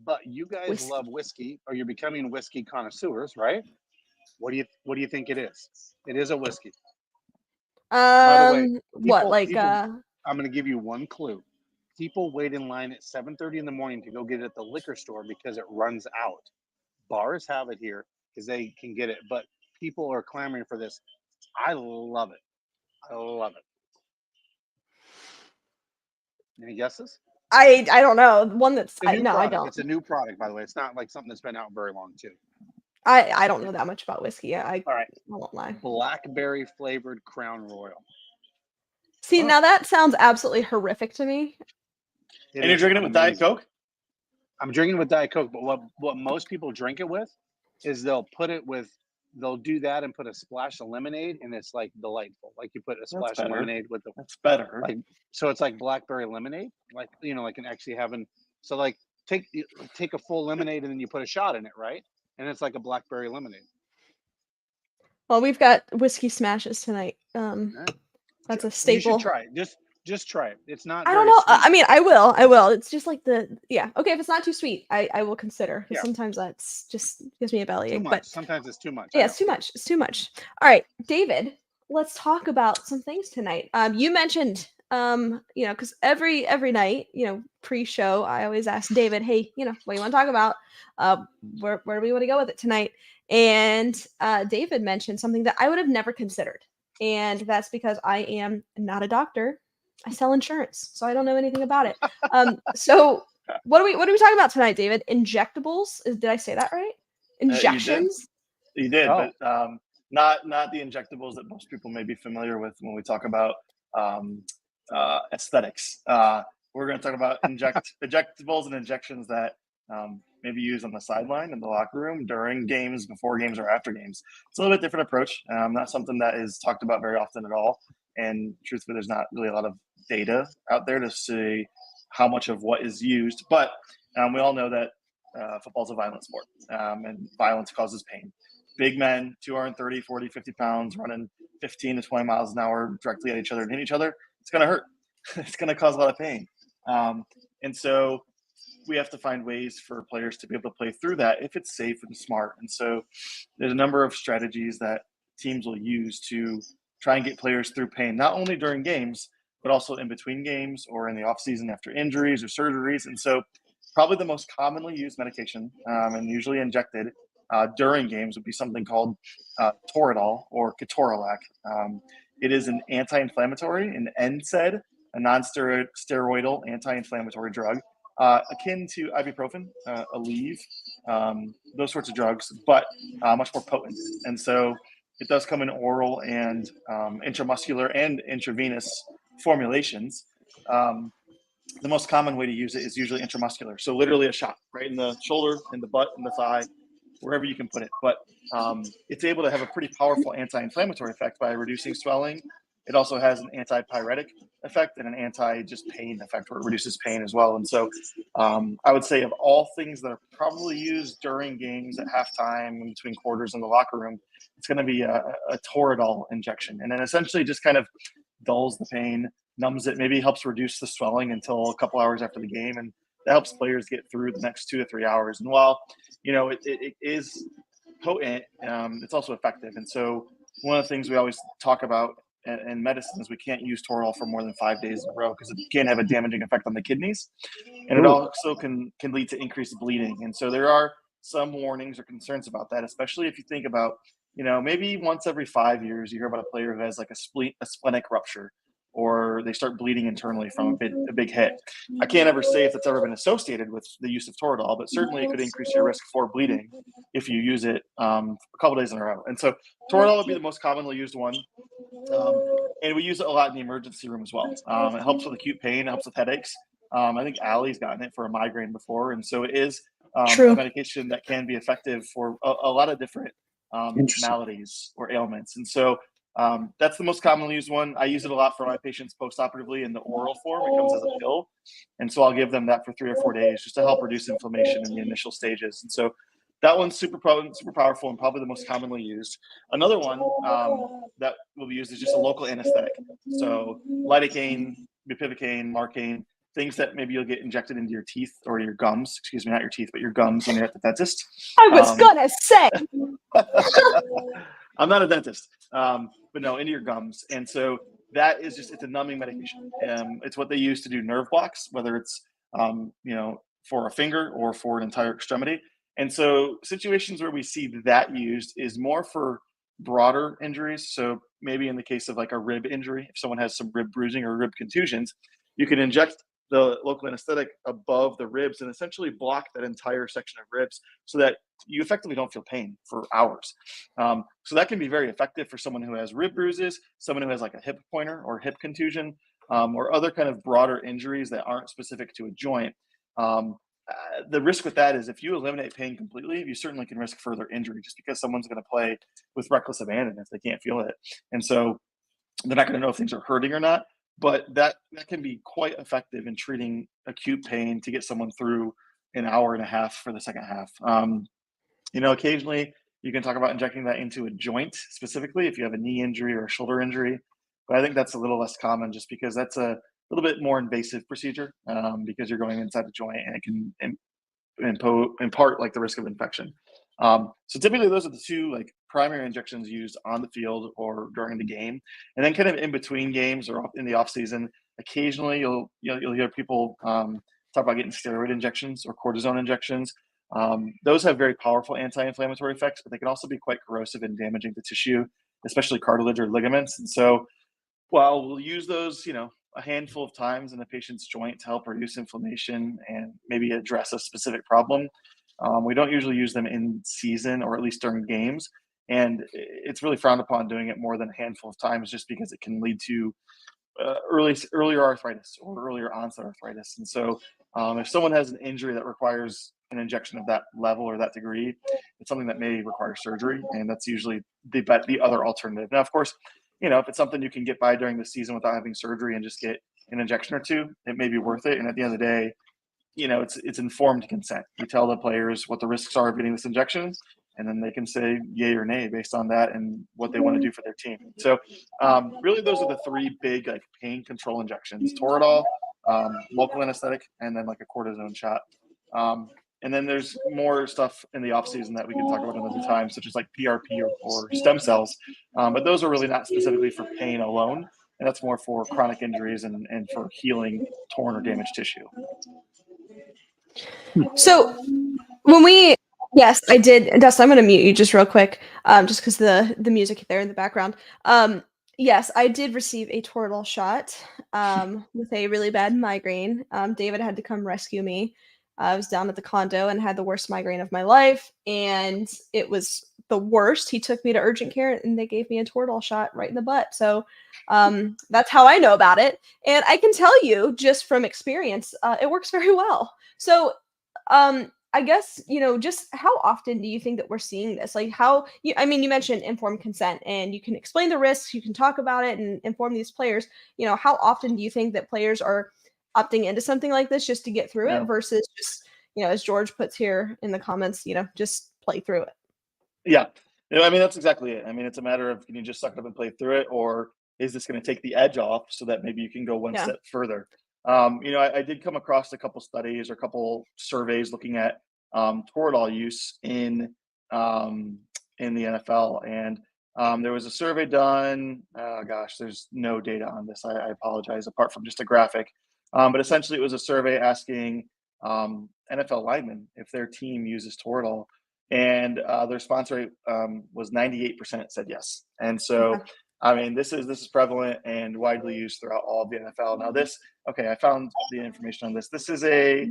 S3: But you guys
S2: Whiskey.
S3: love whiskey, or you're becoming whiskey connoisseurs, right? What do you think it is? It is a whiskey. By the way,
S2: What like
S3: I'm going to give you one clue. People wait in line at 7:30 in the morning to go get it at the liquor store because it runs out. Bars have it here because they can get it, but people are clamoring for this. I love it. I love it. Any guesses?
S2: I don't know. One that's
S3: It's a new
S2: no, I
S3: product.
S2: don't.
S3: It's a new product, by the way. It's not like something that's been out very long, too.
S2: I don't know that much about whiskey. I
S3: All right.
S2: won't lie.
S3: Blackberry flavored Crown Royal.
S2: See, now that sounds absolutely horrific to me.
S5: And you're drinking it with Diet Coke?
S3: I'm drinking it with Diet Coke, but what most people drink it with is they'll do that and put a splash of lemonade, and it's like delightful. Like you put a splash of lemonade with the.
S5: That's better.
S3: Like so, it's like blackberry lemonade, like like an actually having. So like take a full lemonade and then you put a shot in it, right? And it's like a blackberry lemonade.
S2: Well, we've got whiskey smashes tonight. That's a staple.
S3: You should try it. Just try it. It's not.
S2: I don't know. I mean, I will. It's just like okay. If it's not too sweet, I will consider. Because sometimes that's just gives me a bellyache. But
S3: sometimes it's too much.
S2: Yeah, it's too much. It's too much. All right, David. Let's talk about some things tonight. You mentioned, because every night, pre-show, I always ask David, hey, what do you want to talk about? Where do we want to go with it tonight? And David mentioned something that I would have never considered, and that's because I am not a doctor. I sell insurance, so I don't know anything about it. So what are we talking about tonight, David? Injectables? Did I say that right? Injections?
S5: You did, but not the injectables that most people may be familiar with when we talk about aesthetics. We're going to talk about injectables and injections that may be used on the sideline in the locker room during games, before games, or after games. It's a little bit different approach. Not something that is talked about very often at all. And truthfully, there's not really a lot of data out there to see how much of what is used. But we all know that football is a violent sport, and violence causes pain. big men, 230, 40, 50 pounds, running 15 to 20 miles an hour directly at each other and hitting each other, it's going to hurt. It's going to cause a lot of pain. And so we have to find ways for players to be able to play through that if it's safe and smart. And so there's a number of strategies that teams will use to try and get players through pain, not only during games, but also in between games or in the off season after injuries or surgeries. And so probably the most commonly used medication and usually injected during games would be something called Toradol or Ketorolac. It is an anti-inflammatory, an NSAID, a non-steroidal anti-inflammatory drug, akin to ibuprofen, Aleve, those sorts of drugs, but much more potent. And so it does come in oral and intramuscular and intravenous formulations. The most common way to use it is usually intramuscular. So literally a shot right in the shoulder, in the butt, in the thigh, wherever you can put it. But it's able to have a pretty powerful anti-inflammatory effect by reducing swelling. It also has an antipyretic effect and an anti-just pain effect where it reduces pain as well. And so I would say of all things that are probably used during games at halftime, in between quarters in the locker room, it's going to be a Toradol injection. And then essentially just kind of dulls the pain, numbs it, maybe helps reduce the swelling until a couple hours after the game. And that helps players get through the next 2 to 3 hours. And while, it is potent, it's also effective. And so one of the things we always talk about in medicine is we can't use Toradol for more than 5 days in a row because it can have a damaging effect on the kidneys. And it also can lead to increased bleeding. And so there are some warnings or concerns about that, especially if you think about, maybe once every 5 years you hear about a player who has like a splenic rupture, or they start bleeding internally from a big hit. I can't ever say if that's ever been associated with the use of Toradol, but certainly it could increase your risk for bleeding if you use it a couple days in a row. And so Toradol would be the most commonly used one. And we use it a lot in the emergency room as well. It helps with acute pain, it helps with headaches. I think Allie's gotten it for a migraine before. And so it is a medication that can be effective for a lot of different maladies or ailments. And so that's the most commonly used one. I use it a lot for my patients post-operatively in the oral form. It comes as a pill. And so I'll give them that for 3 or 4 days just to help reduce inflammation in the initial stages. And so that one's super potent, super powerful, and probably the most commonly used. Another one that will be used is just a local anesthetic. So lidocaine, bupivacaine, marcaine, things that maybe you'll get injected into your teeth or your gums. Excuse me, not your teeth, but your gums when you're at the dentist.
S2: I was gonna say.
S5: I'm not a dentist, but no, into your gums. And so that is it's a numbing medication. It's what they use to do nerve blocks, whether it's, for a finger or for an entire extremity. And so situations where we see that used is more for broader injuries. So maybe in the case of like a rib injury, if someone has some rib bruising or rib contusions, you can inject the local anesthetic above the ribs and essentially block that entire section of ribs so that you effectively don't feel pain for hours. So that can be very effective for someone who has rib bruises, someone who has like a hip pointer or hip contusion, or other kind of broader injuries that aren't specific to a joint. The risk with that is if you eliminate pain completely, you certainly can risk further injury just because someone's going to play with reckless abandon if they can't feel it. And so they're not going to know if things are hurting or not. But that can be quite effective in treating acute pain to get someone through an hour and a half for the second half. Occasionally you can talk about injecting that into a joint specifically if you have a knee injury or a shoulder injury. But I think that's a little less common just because that's a little bit more invasive procedure because you're going inside the joint and it can impart like the risk of infection. So typically those are the two like primary injections used on the field or during the game, and then kind of in between games or in the off season, occasionally you'll hear people talk about getting steroid injections or cortisone injections. Those have very powerful anti-inflammatory effects, but they can also be quite corrosive and damaging to tissue, especially cartilage or ligaments. And so while we'll use those, a handful of times in the patient's joint to help reduce inflammation and maybe address a specific problem, we don't usually use them in season or at least during games. And it's really frowned upon doing it more than a handful of times just because it can lead to earlier arthritis or earlier onset arthritis. And so if someone has an injury that requires an injection of that level or that degree, it's something that may require surgery. And that's usually the other alternative. Now, of course, if it's something you can get by during the season without having surgery and just get an injection or two, it may be worth it. And at the end of the day, it's informed consent. You tell the players what the risks are of getting this injection, and then they can say yay or nay based on that and what they want to do for their team. So really those are the three big like pain control injections: Toradol, local anesthetic, and then like a cortisone shot. And then there's more stuff in the off season that we can talk about another time, such as like PRP or stem cells. But those are really not specifically for pain alone. And that's more for chronic injuries and for healing torn or damaged tissue.
S2: So yes, I did. Dustin, I'm going to mute you just real quick, just because the music there in the background. Yes, I did receive a Toradol shot with a really bad migraine. David had to come rescue me. I was down at the condo and had the worst migraine of my life, and it was the worst. He took me to urgent care, and they gave me a Toradol shot right in the butt. So that's how I know about it. And I can tell you, just from experience, it works very well. So I guess, just how often do you think that we're seeing this? Like you mentioned informed consent, and you can explain the risks, you can talk about it and inform these players. How often do you think that players are opting into something like this just to get through it versus just, as George puts here in the comments, just play through it?
S5: Yeah. I mean, that's exactly it. I mean, it's a matter of, can you just suck it up and play through it, or is this going to take the edge off so that maybe you can go one step further? I did come across a couple studies or a couple surveys looking at Toradol use in the NFL, and there was a survey done. Oh gosh, there's no data on this. I apologize, apart from just a graphic. But essentially, it was a survey asking NFL linemen if their team uses Toradol, and their response rate was 98% said yes. And so, I mean, this is prevalent and widely used throughout all of the NFL. Now, I found the information on this. This is a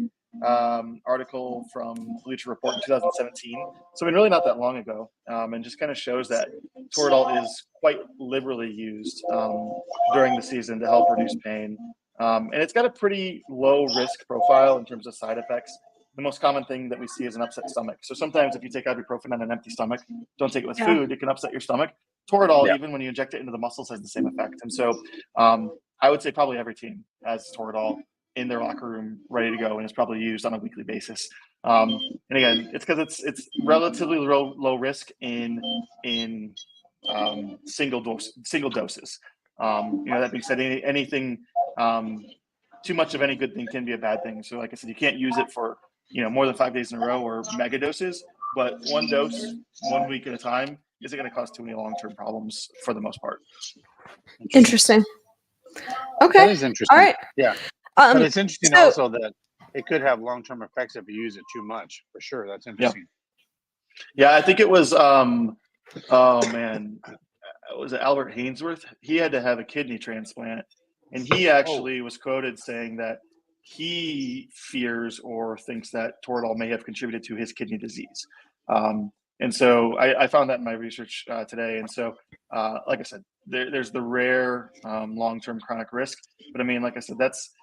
S5: article from Bleacher Report in 2017. So, I mean, really not that long ago, and just kind of shows that Toradol is quite liberally used during the season to help reduce pain. And it's got a pretty low risk profile in terms of side effects. The most common thing that we see is an upset stomach. So sometimes if you take ibuprofen on an empty stomach, don't take it with food, it can upset your stomach. Toradol, even when you inject it into the muscles, has the same effect. And so I would say probably every team has Toradol in their locker room ready to go, and it's probably used on a weekly basis. And again, it's because it's relatively low risk in single doses. That being said, anything too much of any good thing can be a bad thing. So like I said, you can't use it for more than 5 days in a row or mega doses, but one dose, 1 week at a time isn't going to cause too many long-term problems for the most part.
S2: Interesting. Okay.
S3: That is interesting.
S2: All right.
S3: Yeah. But it's interesting also that it could have long-term effects if you use it too much. For sure. That's interesting.
S5: Yeah, I think it was was it Albert Hainsworth? He had to have a kidney transplant, and he actually was quoted saying that he fears or thinks that Toradol may have contributed to his kidney disease. And so I found that in my research today. And so, like I said, there's the rare long-term chronic risk. But I mean, like I said, that's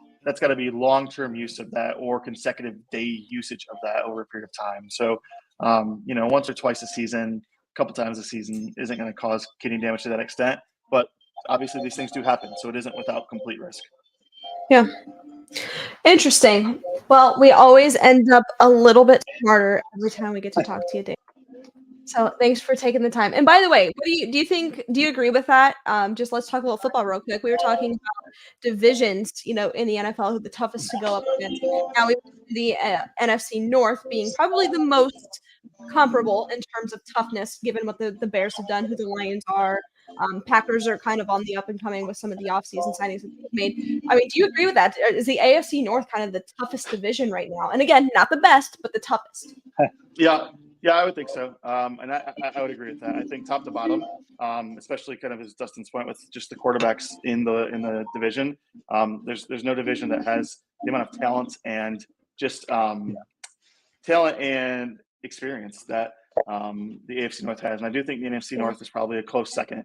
S5: got to be long-term use of that or consecutive day usage of that over a period of time. So, once or twice a season, a couple times a season isn't going to cause kidney damage to that extent. But obviously, these things do happen. So it isn't without complete risk.
S2: Yeah. Interesting. Well, we always end up a little bit smarter every time we get to talk to you, Dave. So thanks for taking the time. And by the way, what do you agree with that? Just let's talk a little football real quick. We were talking about divisions, in the NFL, who the toughest to go up against. Now we the NFC North being probably the most comparable in terms of toughness, given what the Bears have done, who the Lions are. Packers are kind of on the up and coming with some of the offseason signings that they've made. I mean, do you agree with that? Is the AFC North kind of the toughest division right now? And again, not the best, but the toughest.
S5: Yeah, I would think so. And I would agree with that. I think top to bottom, especially kind of as Dustin's point with just the quarterbacks in the division, there's no division that has the amount of talent and just talent and experience that the AFC North has. And I do think the NFC North is probably a close second.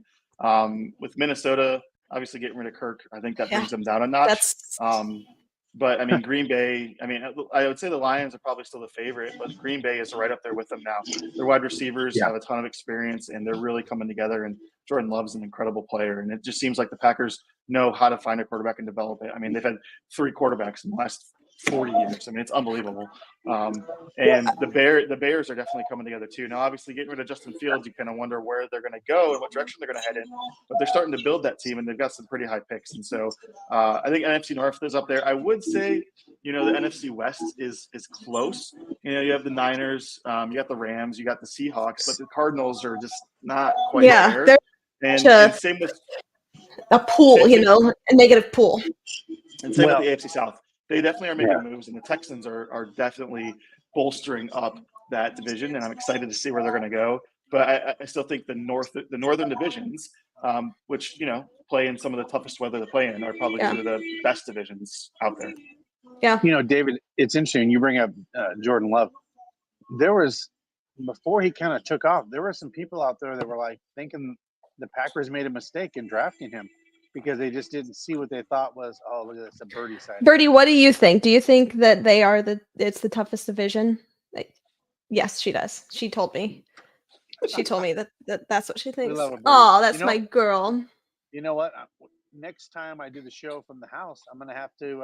S5: With Minnesota, obviously getting rid of Kirk, I think that brings them down a notch. But I mean, Green Bay, I would say the Lions are probably still the favorite, but Green Bay is right up there with them now. Their wide receivers have a ton of experience, and they're really coming together. And Jordan Love's an incredible player. And it just seems like the Packers know how to find a quarterback and develop it. I mean, they've had 3 quarterbacks in the last 40 years. I mean, it's unbelievable. And the Bears are definitely coming together too. Now, obviously, getting rid of Justin Fields, you kind of wonder where they're going to go and what direction they're going to head in. But they're starting to build that team, and they've got some pretty high picks. And so I think NFC North is up there. I would say, the NFC West is close. You have the Niners, you got the Rams, you got the Seahawks, but the Cardinals are just not quite there.
S2: They're
S5: And same with
S2: a pool, a negative pool.
S5: And same with the AFC South. They definitely are making moves, and the Texans are definitely bolstering up that division, and I'm excited to see where they're going to go. But I still think the northern divisions, which play in some of the toughest weather to play in, are probably two of the best divisions out there.
S2: Yeah.
S3: David, it's interesting. You bring up Jordan Love. There was, before he kind of took off, there were some people out there that were like thinking the Packers made a mistake in drafting him because they just didn't see what they thought was, oh, look at this, a birdie side.
S2: Birdie, what do you think? Do you think that it's the toughest division? Yes, she does. She told me. She told me that that's what she thinks. Oh, that's my girl.
S3: You know what? Next time I do the show from the house, we're gonna have to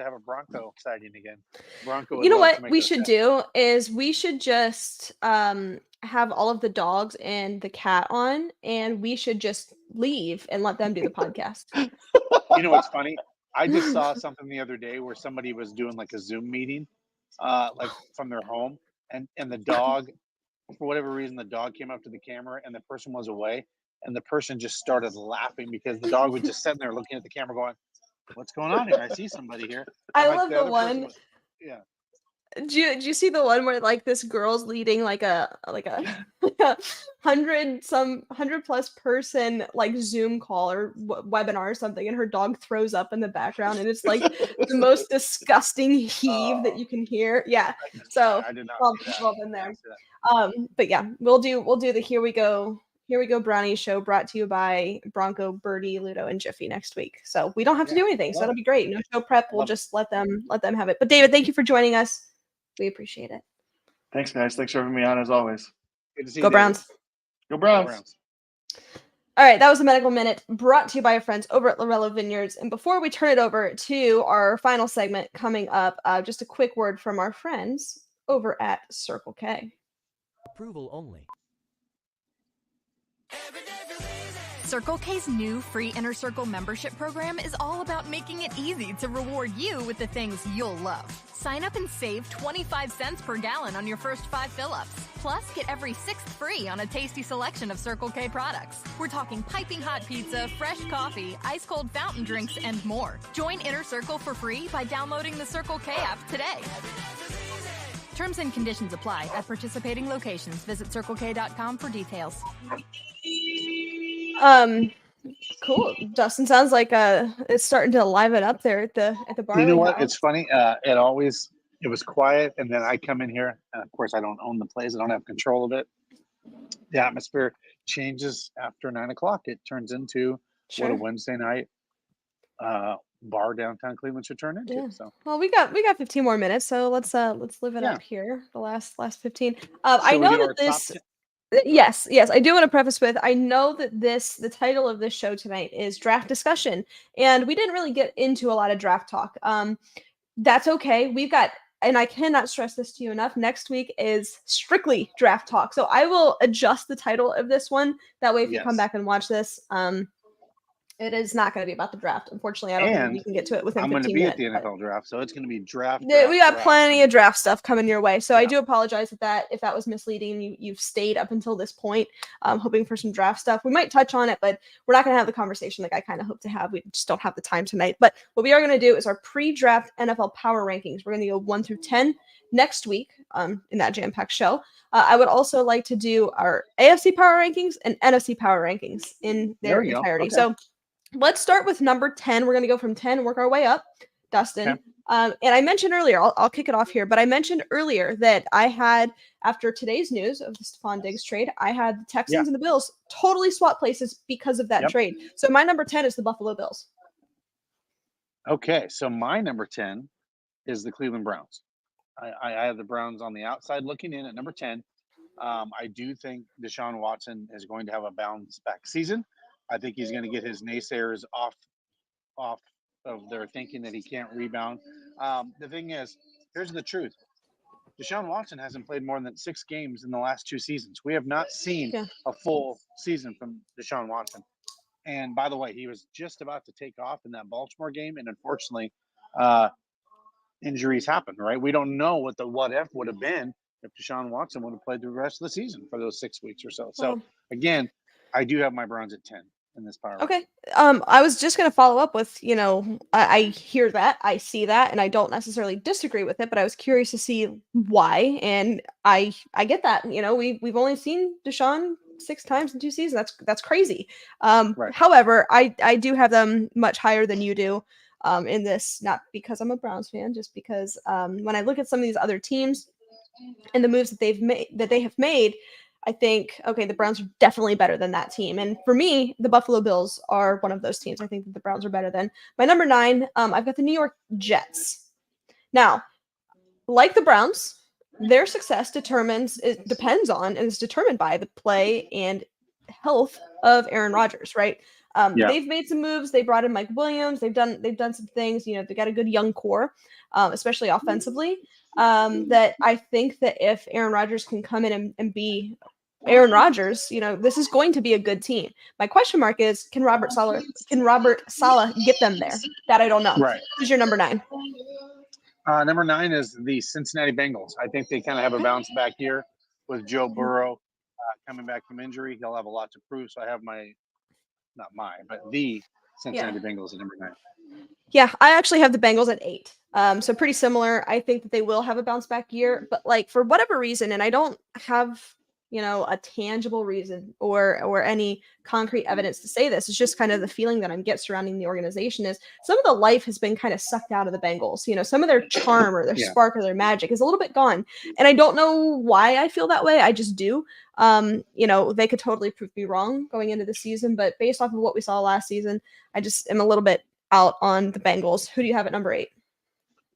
S3: have a Bronco sighting again. Bronco.
S2: You know what we should do is we should just have all of the dogs and the cat on, and we should just leave and let them do the podcast.
S3: You know what's funny? I just saw something the other day where somebody was doing like a Zoom meeting, like from their home, and the dog, for whatever reason, the dog came up to the camera and the person was away. And the person just started laughing because the dog was just sitting there looking at the camera going, what's going on here? I see somebody here.
S2: I love the one.
S3: Yeah.
S2: Do you see the one where like this girl's leading like a 100+ person like Zoom call or webinar or something, and her dog throws up in the background, and it's like the most disgusting heave that you can hear. Yeah. So
S3: I did not
S2: well in there. But yeah, we'll do the Here We Go Brownie show, brought to you by Bronco, Birdie, Ludo, and Jiffy next week. So we don't have to do anything. So that'll be great. No show prep. We'll just let them have it. But David, thank you for joining us. We appreciate it.
S5: Thanks, guys. Thanks for having me on as always.
S3: Good to see
S2: you. Go Browns.
S5: Go Browns.
S2: All right, that was a Medical Minute brought to you by our friends over at Lorello Vineyards. And before we turn it over to our final segment coming up, just a quick word from our friends over at Circle K.
S6: Approval only.
S7: Circle K's new free Inner Circle membership program is all about making it easy to reward you with the things you'll love. Sign up and save 25 cents per gallon on your first 5 fill-ups. Plus, get every 6th free on a tasty selection of Circle K products. We're talking piping hot pizza, fresh coffee, ice-cold fountain drinks, and more. Join Inner Circle for free by downloading the Circle K app today. Terms and conditions apply at participating locations. Visit CircleK.com for details.
S2: Cool. Dustin, sounds like it's starting to liven up there at the bar.
S3: You know what? It's funny. It was quiet, and then I come in here, and of course I don't own the place. I don't have control of it. The atmosphere changes after 9:00. It turns into what a Wednesday night bar downtown Cleveland should turn into.
S2: Yeah.
S3: So
S2: well, we got 15 more minutes, so let's live it up here. The last 15. I
S3: we
S2: know
S3: do
S2: that
S3: our
S2: this.
S3: top
S2: Yes, I do want to preface with, I know that the title of this show tonight is draft discussion, and we didn't really get into a lot of draft talk. That's okay. We've got, and I cannot stress this to you enough, next week is strictly draft talk. So I will adjust the title of this one. That way, if you come back and watch this, it is not going to be about the draft. Unfortunately, I don't think we can get to it within 15 minutes.
S3: I'm going to be at the NFL draft, so it's going to be draft.
S2: We got plenty of draft stuff coming your way. So I do apologize if that was misleading. You've stayed up until this point, hoping for some draft stuff. We might touch on it, but we're not going to have the conversation like I kind of hope to have. We just don't have the time tonight. But what we are going to do is our pre-draft NFL power rankings. We're going to go 1 through 10 next week in that jam-packed show. I would also like to do our AFC power rankings and NFC power rankings in their entirety. Okay. So let's start with number 10. We're going to go from 10 and work our way up. Dustin. Okay. And I mentioned earlier, I'll kick it off here, but I mentioned earlier that I had, after today's news of the Stephon Diggs trade, I had the Texans and the Bills totally swap places because of that trade. So my number 10 is the Buffalo Bills.
S3: Okay. So my number 10 is the Cleveland Browns. I have the Browns on the outside looking in at number 10. I do think Deshaun Watson is going to have a bounce back season. I think he's going to get his naysayers off of their thinking that he can't rebound The thing is, here's the truth. Deshaun Watson hasn't played more than 6 games in the last 2 seasons. We have not seen
S2: Yeah.
S3: a full season from Deshaun Watson. And by the way, he was just about to take off in that Baltimore game, and unfortunately, uh, injuries happen. Right? We don't know what the what if would have been if Deshaun Watson would have played the rest of the season for those 6 weeks or so. So
S2: Well,
S3: again, I do have my Browns at 10 in this power ranking.
S2: okay. I was just gonna follow up with, I hear that, I see that, and I don't necessarily disagree with it, but I was curious to see why, and I get that. We've only seen Deshaun 6 times in 2 seasons. That's crazy.
S3: Right.
S2: However, I do have them much higher than you do. In this, not because I'm a Browns fan, just because when I look at some of these other teams and the moves that they have made, I think, okay, the Browns are definitely better than that team. And for me, the Buffalo Bills are one of those teams. I think that the Browns are better than. My number 9, I've got the New York Jets. Now, like the Browns, their success depends on and is determined by the play and health of Aaron Rodgers, right?
S3: Yeah.
S2: They've made some moves. They brought in Mike Williams. They've done some things. They got a good young core, especially offensively. That I think that if Aaron Rodgers can come in and be Aaron Rodgers, this is going to be a good team. My question mark is, can Robert Saleh get them there? That I don't know.
S3: Right.
S2: Who's your number 9?
S3: Number 9 is the Cincinnati Bengals. I think they kind of have a bounce back year with Joe Burrow coming back from injury. He'll have a lot to prove. So I have the Cincinnati Bengals at number 9.
S2: Yeah, I actually have the Bengals at 8. So pretty similar. I think that they will have a bounce back year, but like for whatever reason, and I don't have a tangible reason or any concrete evidence to say this. It's just kind of the feeling that I'm getting surrounding the organization is some of the life has been kind of sucked out of the Bengals. Some of their charm or their spark or their magic is a little bit gone, and I don't know why I feel that way. I just do. They could totally prove me wrong going into the season, but based off of what we saw last season, I just am a little bit out on the Bengals. Who do you have at number 8?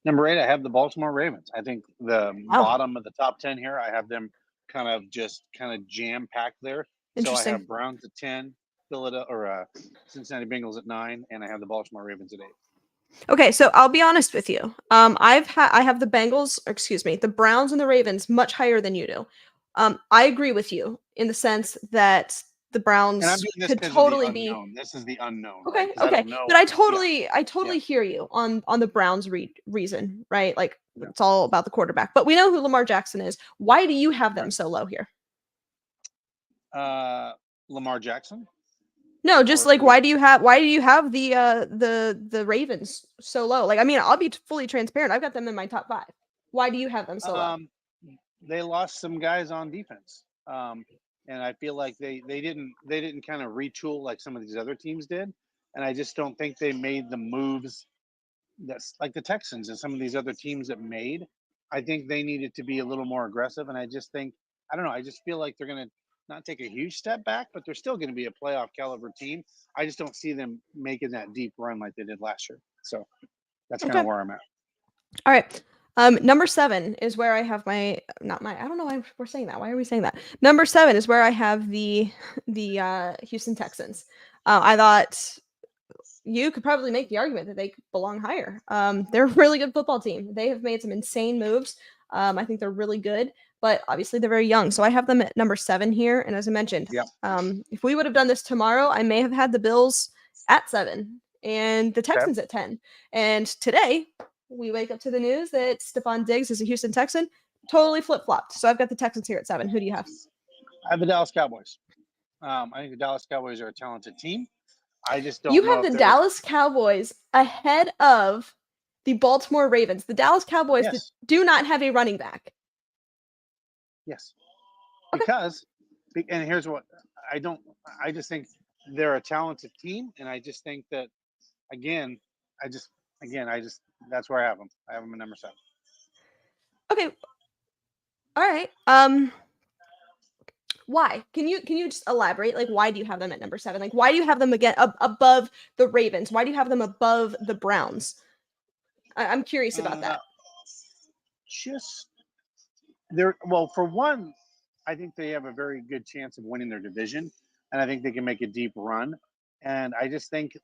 S3: Number 8, I have the Baltimore Ravens. I think the
S2: Wow.
S3: bottom of the top 10 here, I have them kind of jam packed there. So I
S2: Interesting.
S3: have Browns at 10, Cincinnati Bengals at 9, and I have the Baltimore Ravens at 8.
S2: Okay, so I'll be honest with you. I have the the Browns and the Ravens much higher than you do. I agree with you in the sense that the Browns
S3: And I'm doing this
S2: could
S3: because
S2: totally
S3: of the
S2: be
S3: unknown. This is the unknown.
S2: okay.
S3: Right? 'Cause I
S2: Okay,
S3: don't know.
S2: but I totally hear you on the Browns reason, right? Like it's all about the quarterback. But we know who Lamar Jackson is. Why do you have them so low here?
S3: Lamar Jackson.
S2: No, just like why do you have the Ravens so low? Like, I mean, I'll be fully transparent. I've got them in my top 5. Why do you have them so low?
S3: They lost some guys on defense, and I feel like they didn't kind of retool like some of these other teams did, and I just don't think they made the moves that's like the Texans and some of these other teams that made. I think they needed to be a little more aggressive, and I just think I don't know. I just feel like they're going to not take a huge step back, but they're still going to be a playoff caliber team. I just don't see them making that deep run like they did last year. So that's kind of where I'm at.
S2: All right. Number 7 is where I have I don't know why we're saying that. Why are we saying that? Number 7 is where I have the Houston Texans. I thought you could probably make the argument that they belong higher. They're a really good football team. They have made some insane moves. I think they're really good, but obviously they're very young. So I have them at number 7 here. And as I mentioned, if we would have done this tomorrow, I may have had the Bills at 7 and the Texans at 10. And today we wake up to the news that Stephon Diggs is a Houston Texan. Totally flip-flopped. So I've got the Texans here at 7. Who do you have?
S3: I have the Dallas Cowboys. I think the Dallas Cowboys are a talented team. I just don't
S2: You
S3: know
S2: have
S3: if
S2: the Dallas Cowboys ahead of the Baltimore Ravens. The Dallas Cowboys do not have a running back.
S3: Yes. Because, and here's what I just think they're a talented team. And I just think that, that's where I have them. I have them at number 7.
S2: Okay. All right. Why? Can you just elaborate? Like, why do you have them at number 7? Like, why do you have them again above the Ravens? Why do you have them above the Browns? I'm curious about that.
S3: For one, I think they have a very good chance of winning their division, and I think they can make a deep run. And I just think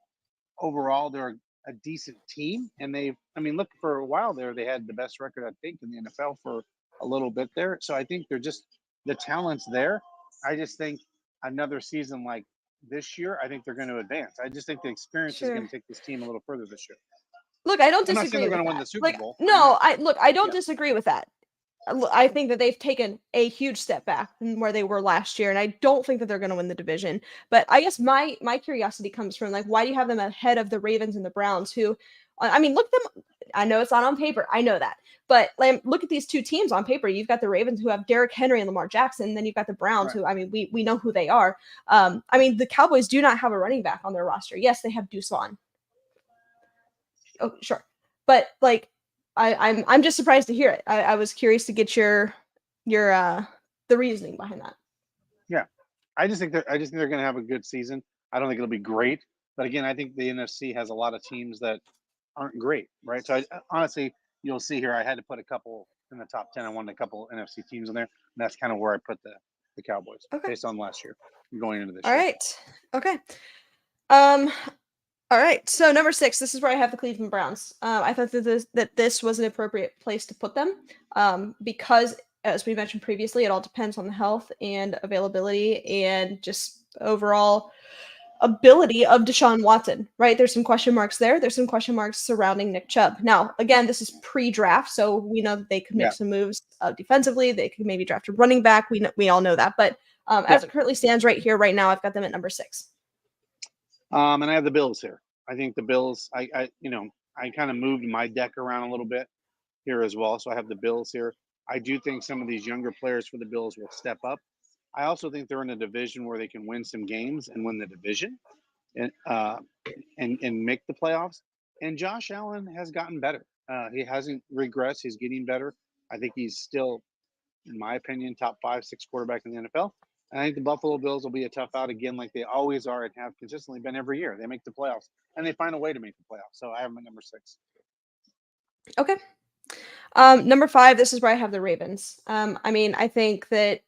S3: overall they're a decent team, and look, for a while there, they had the best record, I think, in the NFL for a little bit there. So I think the talent's there. I just think another season like this year, I think they're going to advance. I just think the experience is going
S2: Sure.
S3: to take this team a little further this year.
S2: Look, I don't
S3: I'm not saying
S2: disagree
S3: they're
S2: with
S3: going to win
S2: that.
S3: the Super
S2: Like,
S3: Bowl.
S2: no, I don't
S3: Yeah.
S2: disagree with that. I think that they've taken a huge step back from where they were last year, and I don't think that they're going to win the division. But I guess my curiosity comes from, like, why do you have them ahead of the Ravens and the Browns? Who, I mean, look at them. I know it's not on paper. I know that, but like, look at these two teams on paper. You've got the Ravens, who have Derrick Henry and Lamar Jackson, and then you've got the Browns,
S3: Right.
S2: who, I mean, we know who they are. I mean, the Cowboys do not have a running back on their roster. Yes, they have Dustin. Oh, sure, but like, I'm just surprised to hear it. I was curious to get your the reasoning behind that.
S3: Yeah, I just think they're going to have a good season. I don't think it'll be great, but again, I think the NFC has a lot of teams that aren't great, right? So honestly, you'll see here, I had to put a couple in the top 10. I wanted a couple NFC teams in there, and that's kind of where I put the Cowboys
S2: Okay.
S3: based on last year going into this
S2: All
S3: year.
S2: right. Okay. All right. So number 6, this is where I have the Cleveland Browns. I thought that this was an appropriate place to put them, because, as we mentioned previously, it all depends on the health and availability and just overall ability of Deshaun Watson, right? There's some question marks there. There's some question marks surrounding Nick Chubb. Now, again, this is pre-draft, so we know that they could make some moves defensively. They could maybe draft a running back. We all know that. But as it currently stands right here, right now, I've got them at number 6.
S3: And I have the Bills here. I think the Bills, I kind of moved my deck around a little bit here as well. So I have the Bills here. I do think some of these younger players for the Bills will step up. I also think they're in a division where they can win some games and win the division and make the playoffs. And Josh Allen has gotten better. He hasn't regressed. He's getting better. I think he's still, in my opinion, top 5, 6 quarterback in the NFL. And I think the Buffalo Bills will be a tough out again, like they always are and have consistently been every year. They make the playoffs, and they find a way to make the playoffs. So I have them at number 6.
S2: Okay. Number 5, this is where I have the Ravens. I mean, I think that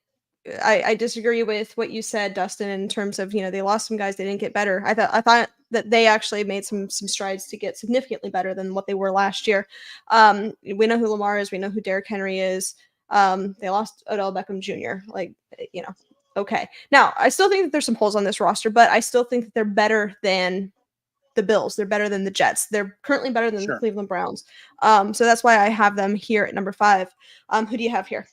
S2: I disagree with what you said, Dustin, in terms of, they lost some guys, they didn't get better. I thought that they actually made some strides to get significantly better than what they were last year. We know who Lamar is, we know who Derrick Henry is. They lost Odell Beckham Jr. Okay. Now, I still think that there's some holes on this roster, but I still think that they're better than the Bills. They're better than the Jets. They're currently better than the Cleveland Browns. So that's why I have them here at number 5. Who do you have here?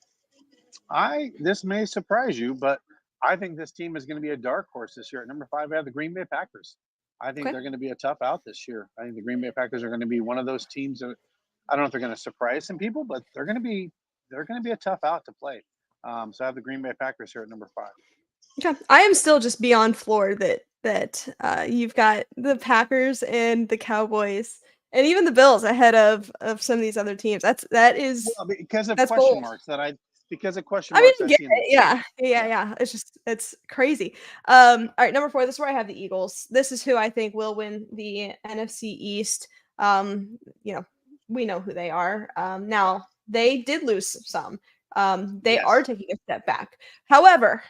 S3: This may surprise you, but I think this team is going to be a dark horse this year. At number 5, I have the Green Bay Packers. I think they're going to be a tough out this year. I think the Green Bay Packers are going to be one of those teams that, I don't know if they're going to surprise some people, but they're going to be a tough out to play. So I have the Green Bay Packers here at number 5.
S2: Okay. I am still just beyond floored that you've got the Packers and the Cowboys and even the Bills ahead of some of these other teams. That is
S3: because of
S2: that's
S3: question
S2: bold.
S3: marks that I because of question
S2: I mean,
S3: marks.
S2: yeah. It's crazy. All right, number 4. This is where I have the Eagles. This is who I think will win the NFC East. We know who they are. Now they did lose some. They are taking a step back. However,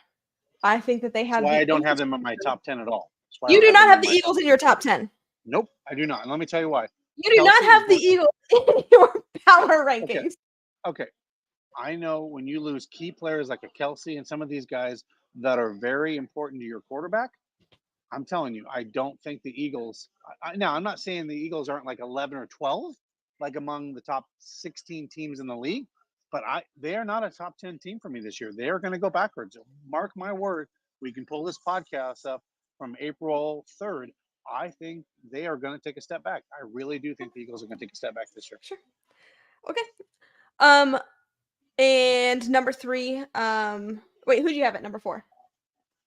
S2: I think that they have.
S3: That's why I don't have them in my top 10 at all.
S2: You do not have the Eagles in your top 10.
S3: Nope, I do not. And let me tell you why.
S2: You do not have the Eagles in your power rankings.
S3: Okay. I know when you lose key players like a Kelsey and some of these guys that are very important to your quarterback, I'm telling you, I don't think the Eagles. Now, I'm not saying the Eagles aren't like 11 or 12, like among the top 16 teams in the league, but they are not a top 10 team for me this year. They are going to go backwards. Mark my word. We can pull this podcast up from April 3rd. I think they are going to take a step back. I really do think the Eagles are going to take a step back this year.
S2: Sure. Okay. And number 3, wait, who do you have at number 4?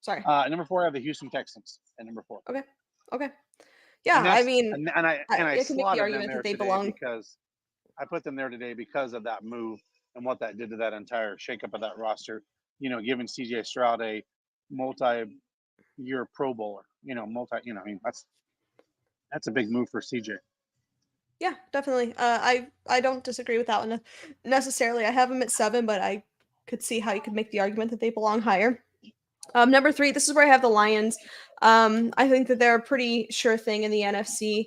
S2: Sorry.
S3: Number 4, I have the Houston Texans at number 4.
S2: Okay. Yeah, I mean,
S3: and I
S2: can make the
S3: slotted them
S2: argument
S3: there
S2: that they
S3: today
S2: belong
S3: because I put them there today because of that move and what that did to that entire shakeup of that roster. Giving CJ Stroud a multi-year Pro Bowler. That's a big move for CJ.
S2: Yeah, definitely. I don't disagree with that one necessarily. I have them at 7, but I could see how you could make the argument that they belong higher. Number 3, this is where I have the Lions. I think that they're a pretty sure thing in the NFC.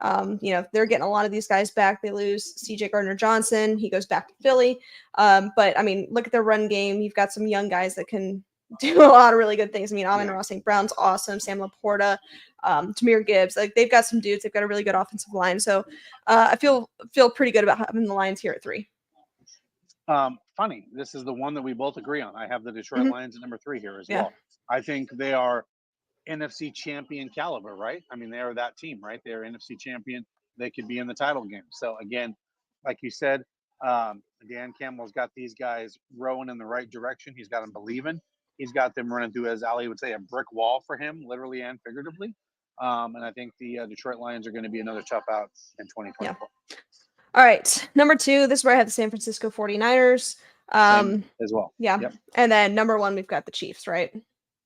S2: They're getting a lot of these guys back. They lose CJ Gardner-Johnson. He goes back to Philly. But I mean, look at their run game. You've got some young guys that can do a lot of really good things. I mean, Amon-Ra St. Brown's awesome. Sam Laporta, Jahmyr Gibbs. Like, they've got some dudes. They've got a really good offensive line. So I feel pretty good about having the Lions here at 3.
S3: Funny, this is the one that we both agree on. I have the Detroit Lions at number 3 here as well. I think they are NFC champion caliber, right? I mean, they are that team, right? They're NFC champion. They could be in the title game. So again, like you said, Dan Campbell's got these guys rowing in the right direction. He's got them believing. He's got them running through, as Ali would say, a brick wall for him, literally and figuratively. And I think the Detroit Lions are going to be another tough out in 2024.
S2: Yeah. All right. Number 2, this is where I have the San Francisco 49ers.
S3: Same as well.
S2: Yeah.
S3: Yep.
S2: And then number 1, we've got the Chiefs, right?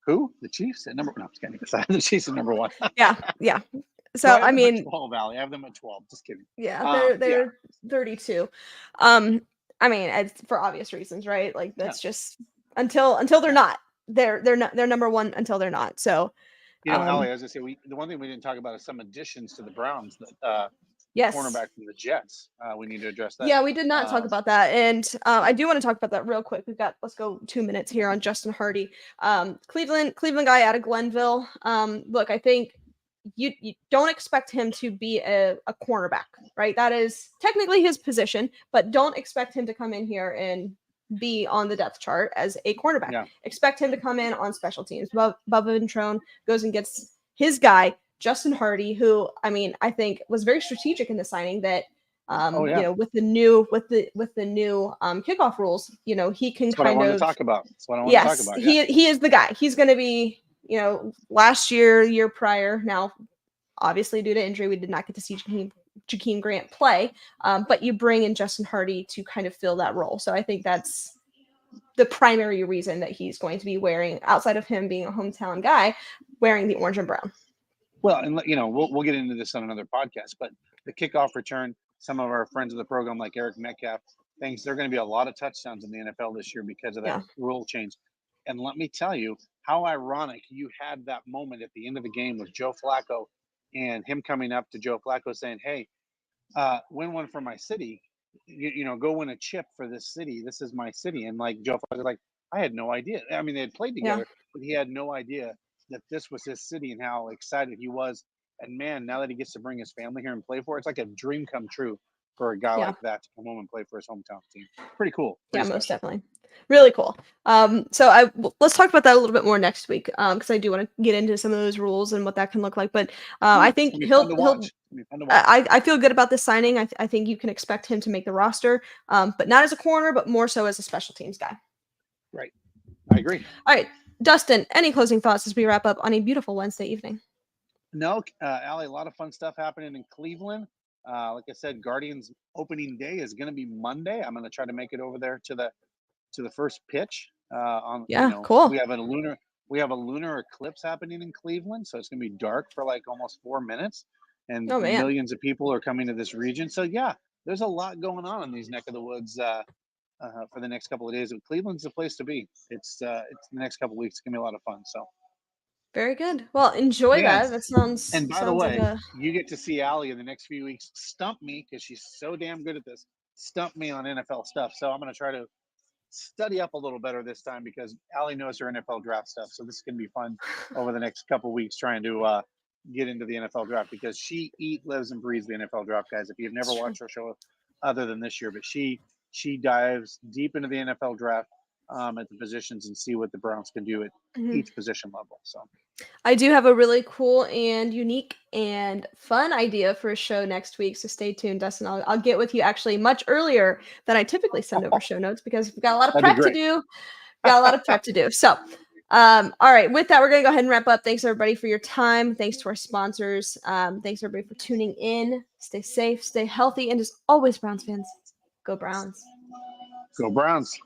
S3: Who? The Chiefs at number 1. No, I'm just kidding. The Chiefs at number 1.
S2: Yeah. So, I mean,
S3: 12, Ali. I have them at 12. Just kidding.
S2: Yeah, they're 32. I mean, it's for obvious reasons, right? Like, that's just until they're not. They're number 1 until they're not. So,
S3: Ali, as I say, the one thing we didn't talk about is some additions to the Browns. That
S2: yes,
S3: cornerback from the Jets. We need to address that.
S2: Yeah, we did not talk about that, and I do want to talk about that real quick. Let's go 2 minutes here on Justin Hardy. Cleveland guy out of Glenville. Look, I think you don't expect him to be a cornerback, right? That is technically his position, but don't expect him to come in here and be on the depth chart as a cornerback.
S3: Yeah.
S2: Expect him to come in on special teams. Bubba Ventrone goes and gets his guy, Justin Hardy, who, I mean, I think was very strategic in the signing that, with the new kickoff rules, he can
S3: That's what I want to talk about. That's what I want to talk about. Yeah.
S2: He is the guy. He's going to be, last year prior. Now, obviously due to injury, we did not get to see Jakeem Grant play, but you bring in Justin Hardy to kind of fill that role. So I think that's the primary reason that he's going to be wearing, outside of him being a hometown guy, wearing the orange and brown.
S3: Well, and we'll get into this on another podcast, but the kickoff return, some of our friends of the program, like Eric Metcalf, thinks there are going to be a lot of touchdowns in the NFL this year because of that rule change. And let me tell you how ironic you had that moment at the end of the game with Joe Flacco and him coming up to Joe Flacco saying, "Hey, win one for my city. Go win a chip for this city. This is my city." And like Joe Flacco was like, I had no idea. I mean, they had played together, but he had no idea that this was his city and how excited he was. And man, now that he gets to bring his family here and play for it, it's like a dream come true for a guy like that to come home and play for his hometown team. Pretty cool. Pretty
S2: most definitely. Really cool. So let's talk about that a little bit more next week, because I do want to get into some of those rules and what that can look like. But I think I feel good about this signing. I think you can expect him to make the roster, but not as a corner, but more so as a special teams guy.
S3: Right. I agree.
S2: All right. Dustin, any closing thoughts as we wrap up on a beautiful Wednesday evening?
S3: No, Ali, a lot of fun stuff happening in Cleveland. Like I said, Guardians opening day is going to be Monday. I'm going to try to make it over there to the first pitch.
S2: Cool.
S3: We have a lunar eclipse happening in Cleveland, so it's going to be dark for like almost 4 minutes, and millions of people are coming to this region. So yeah, there's a lot going on in these neck of the woods for the next couple of days. Cleveland's the place to be. It's the next couple of weeks. It's going to be a lot of fun. So.
S2: Very good. Well, enjoy that. That sounds.
S3: And by the way,
S2: like
S3: you get to see Allie in the next few weeks stump me, because she's so damn good at this. Stump me on NFL stuff. So I'm going to try to study up a little better this time, because Allie knows her NFL draft stuff. So this is going to be fun over the next couple of weeks trying to get into the NFL draft, because she lives and breathes the NFL draft, guys. If you've never watched her show other than this year, but she dives deep into the NFL draft at the positions and see what the Browns can do at each position level. So
S2: I do have a really cool and unique and fun idea for a show next week. So stay tuned, Dustin. I'll get with you actually much earlier than I typically send over show notes, because we've got a lot of prep to do. So, all right. With that, we're going to go ahead and wrap up. Thanks everybody for your time. Thanks to our sponsors. Thanks everybody for tuning in. Stay safe, stay healthy. And as always, Browns fans, go Browns.
S3: Go Browns.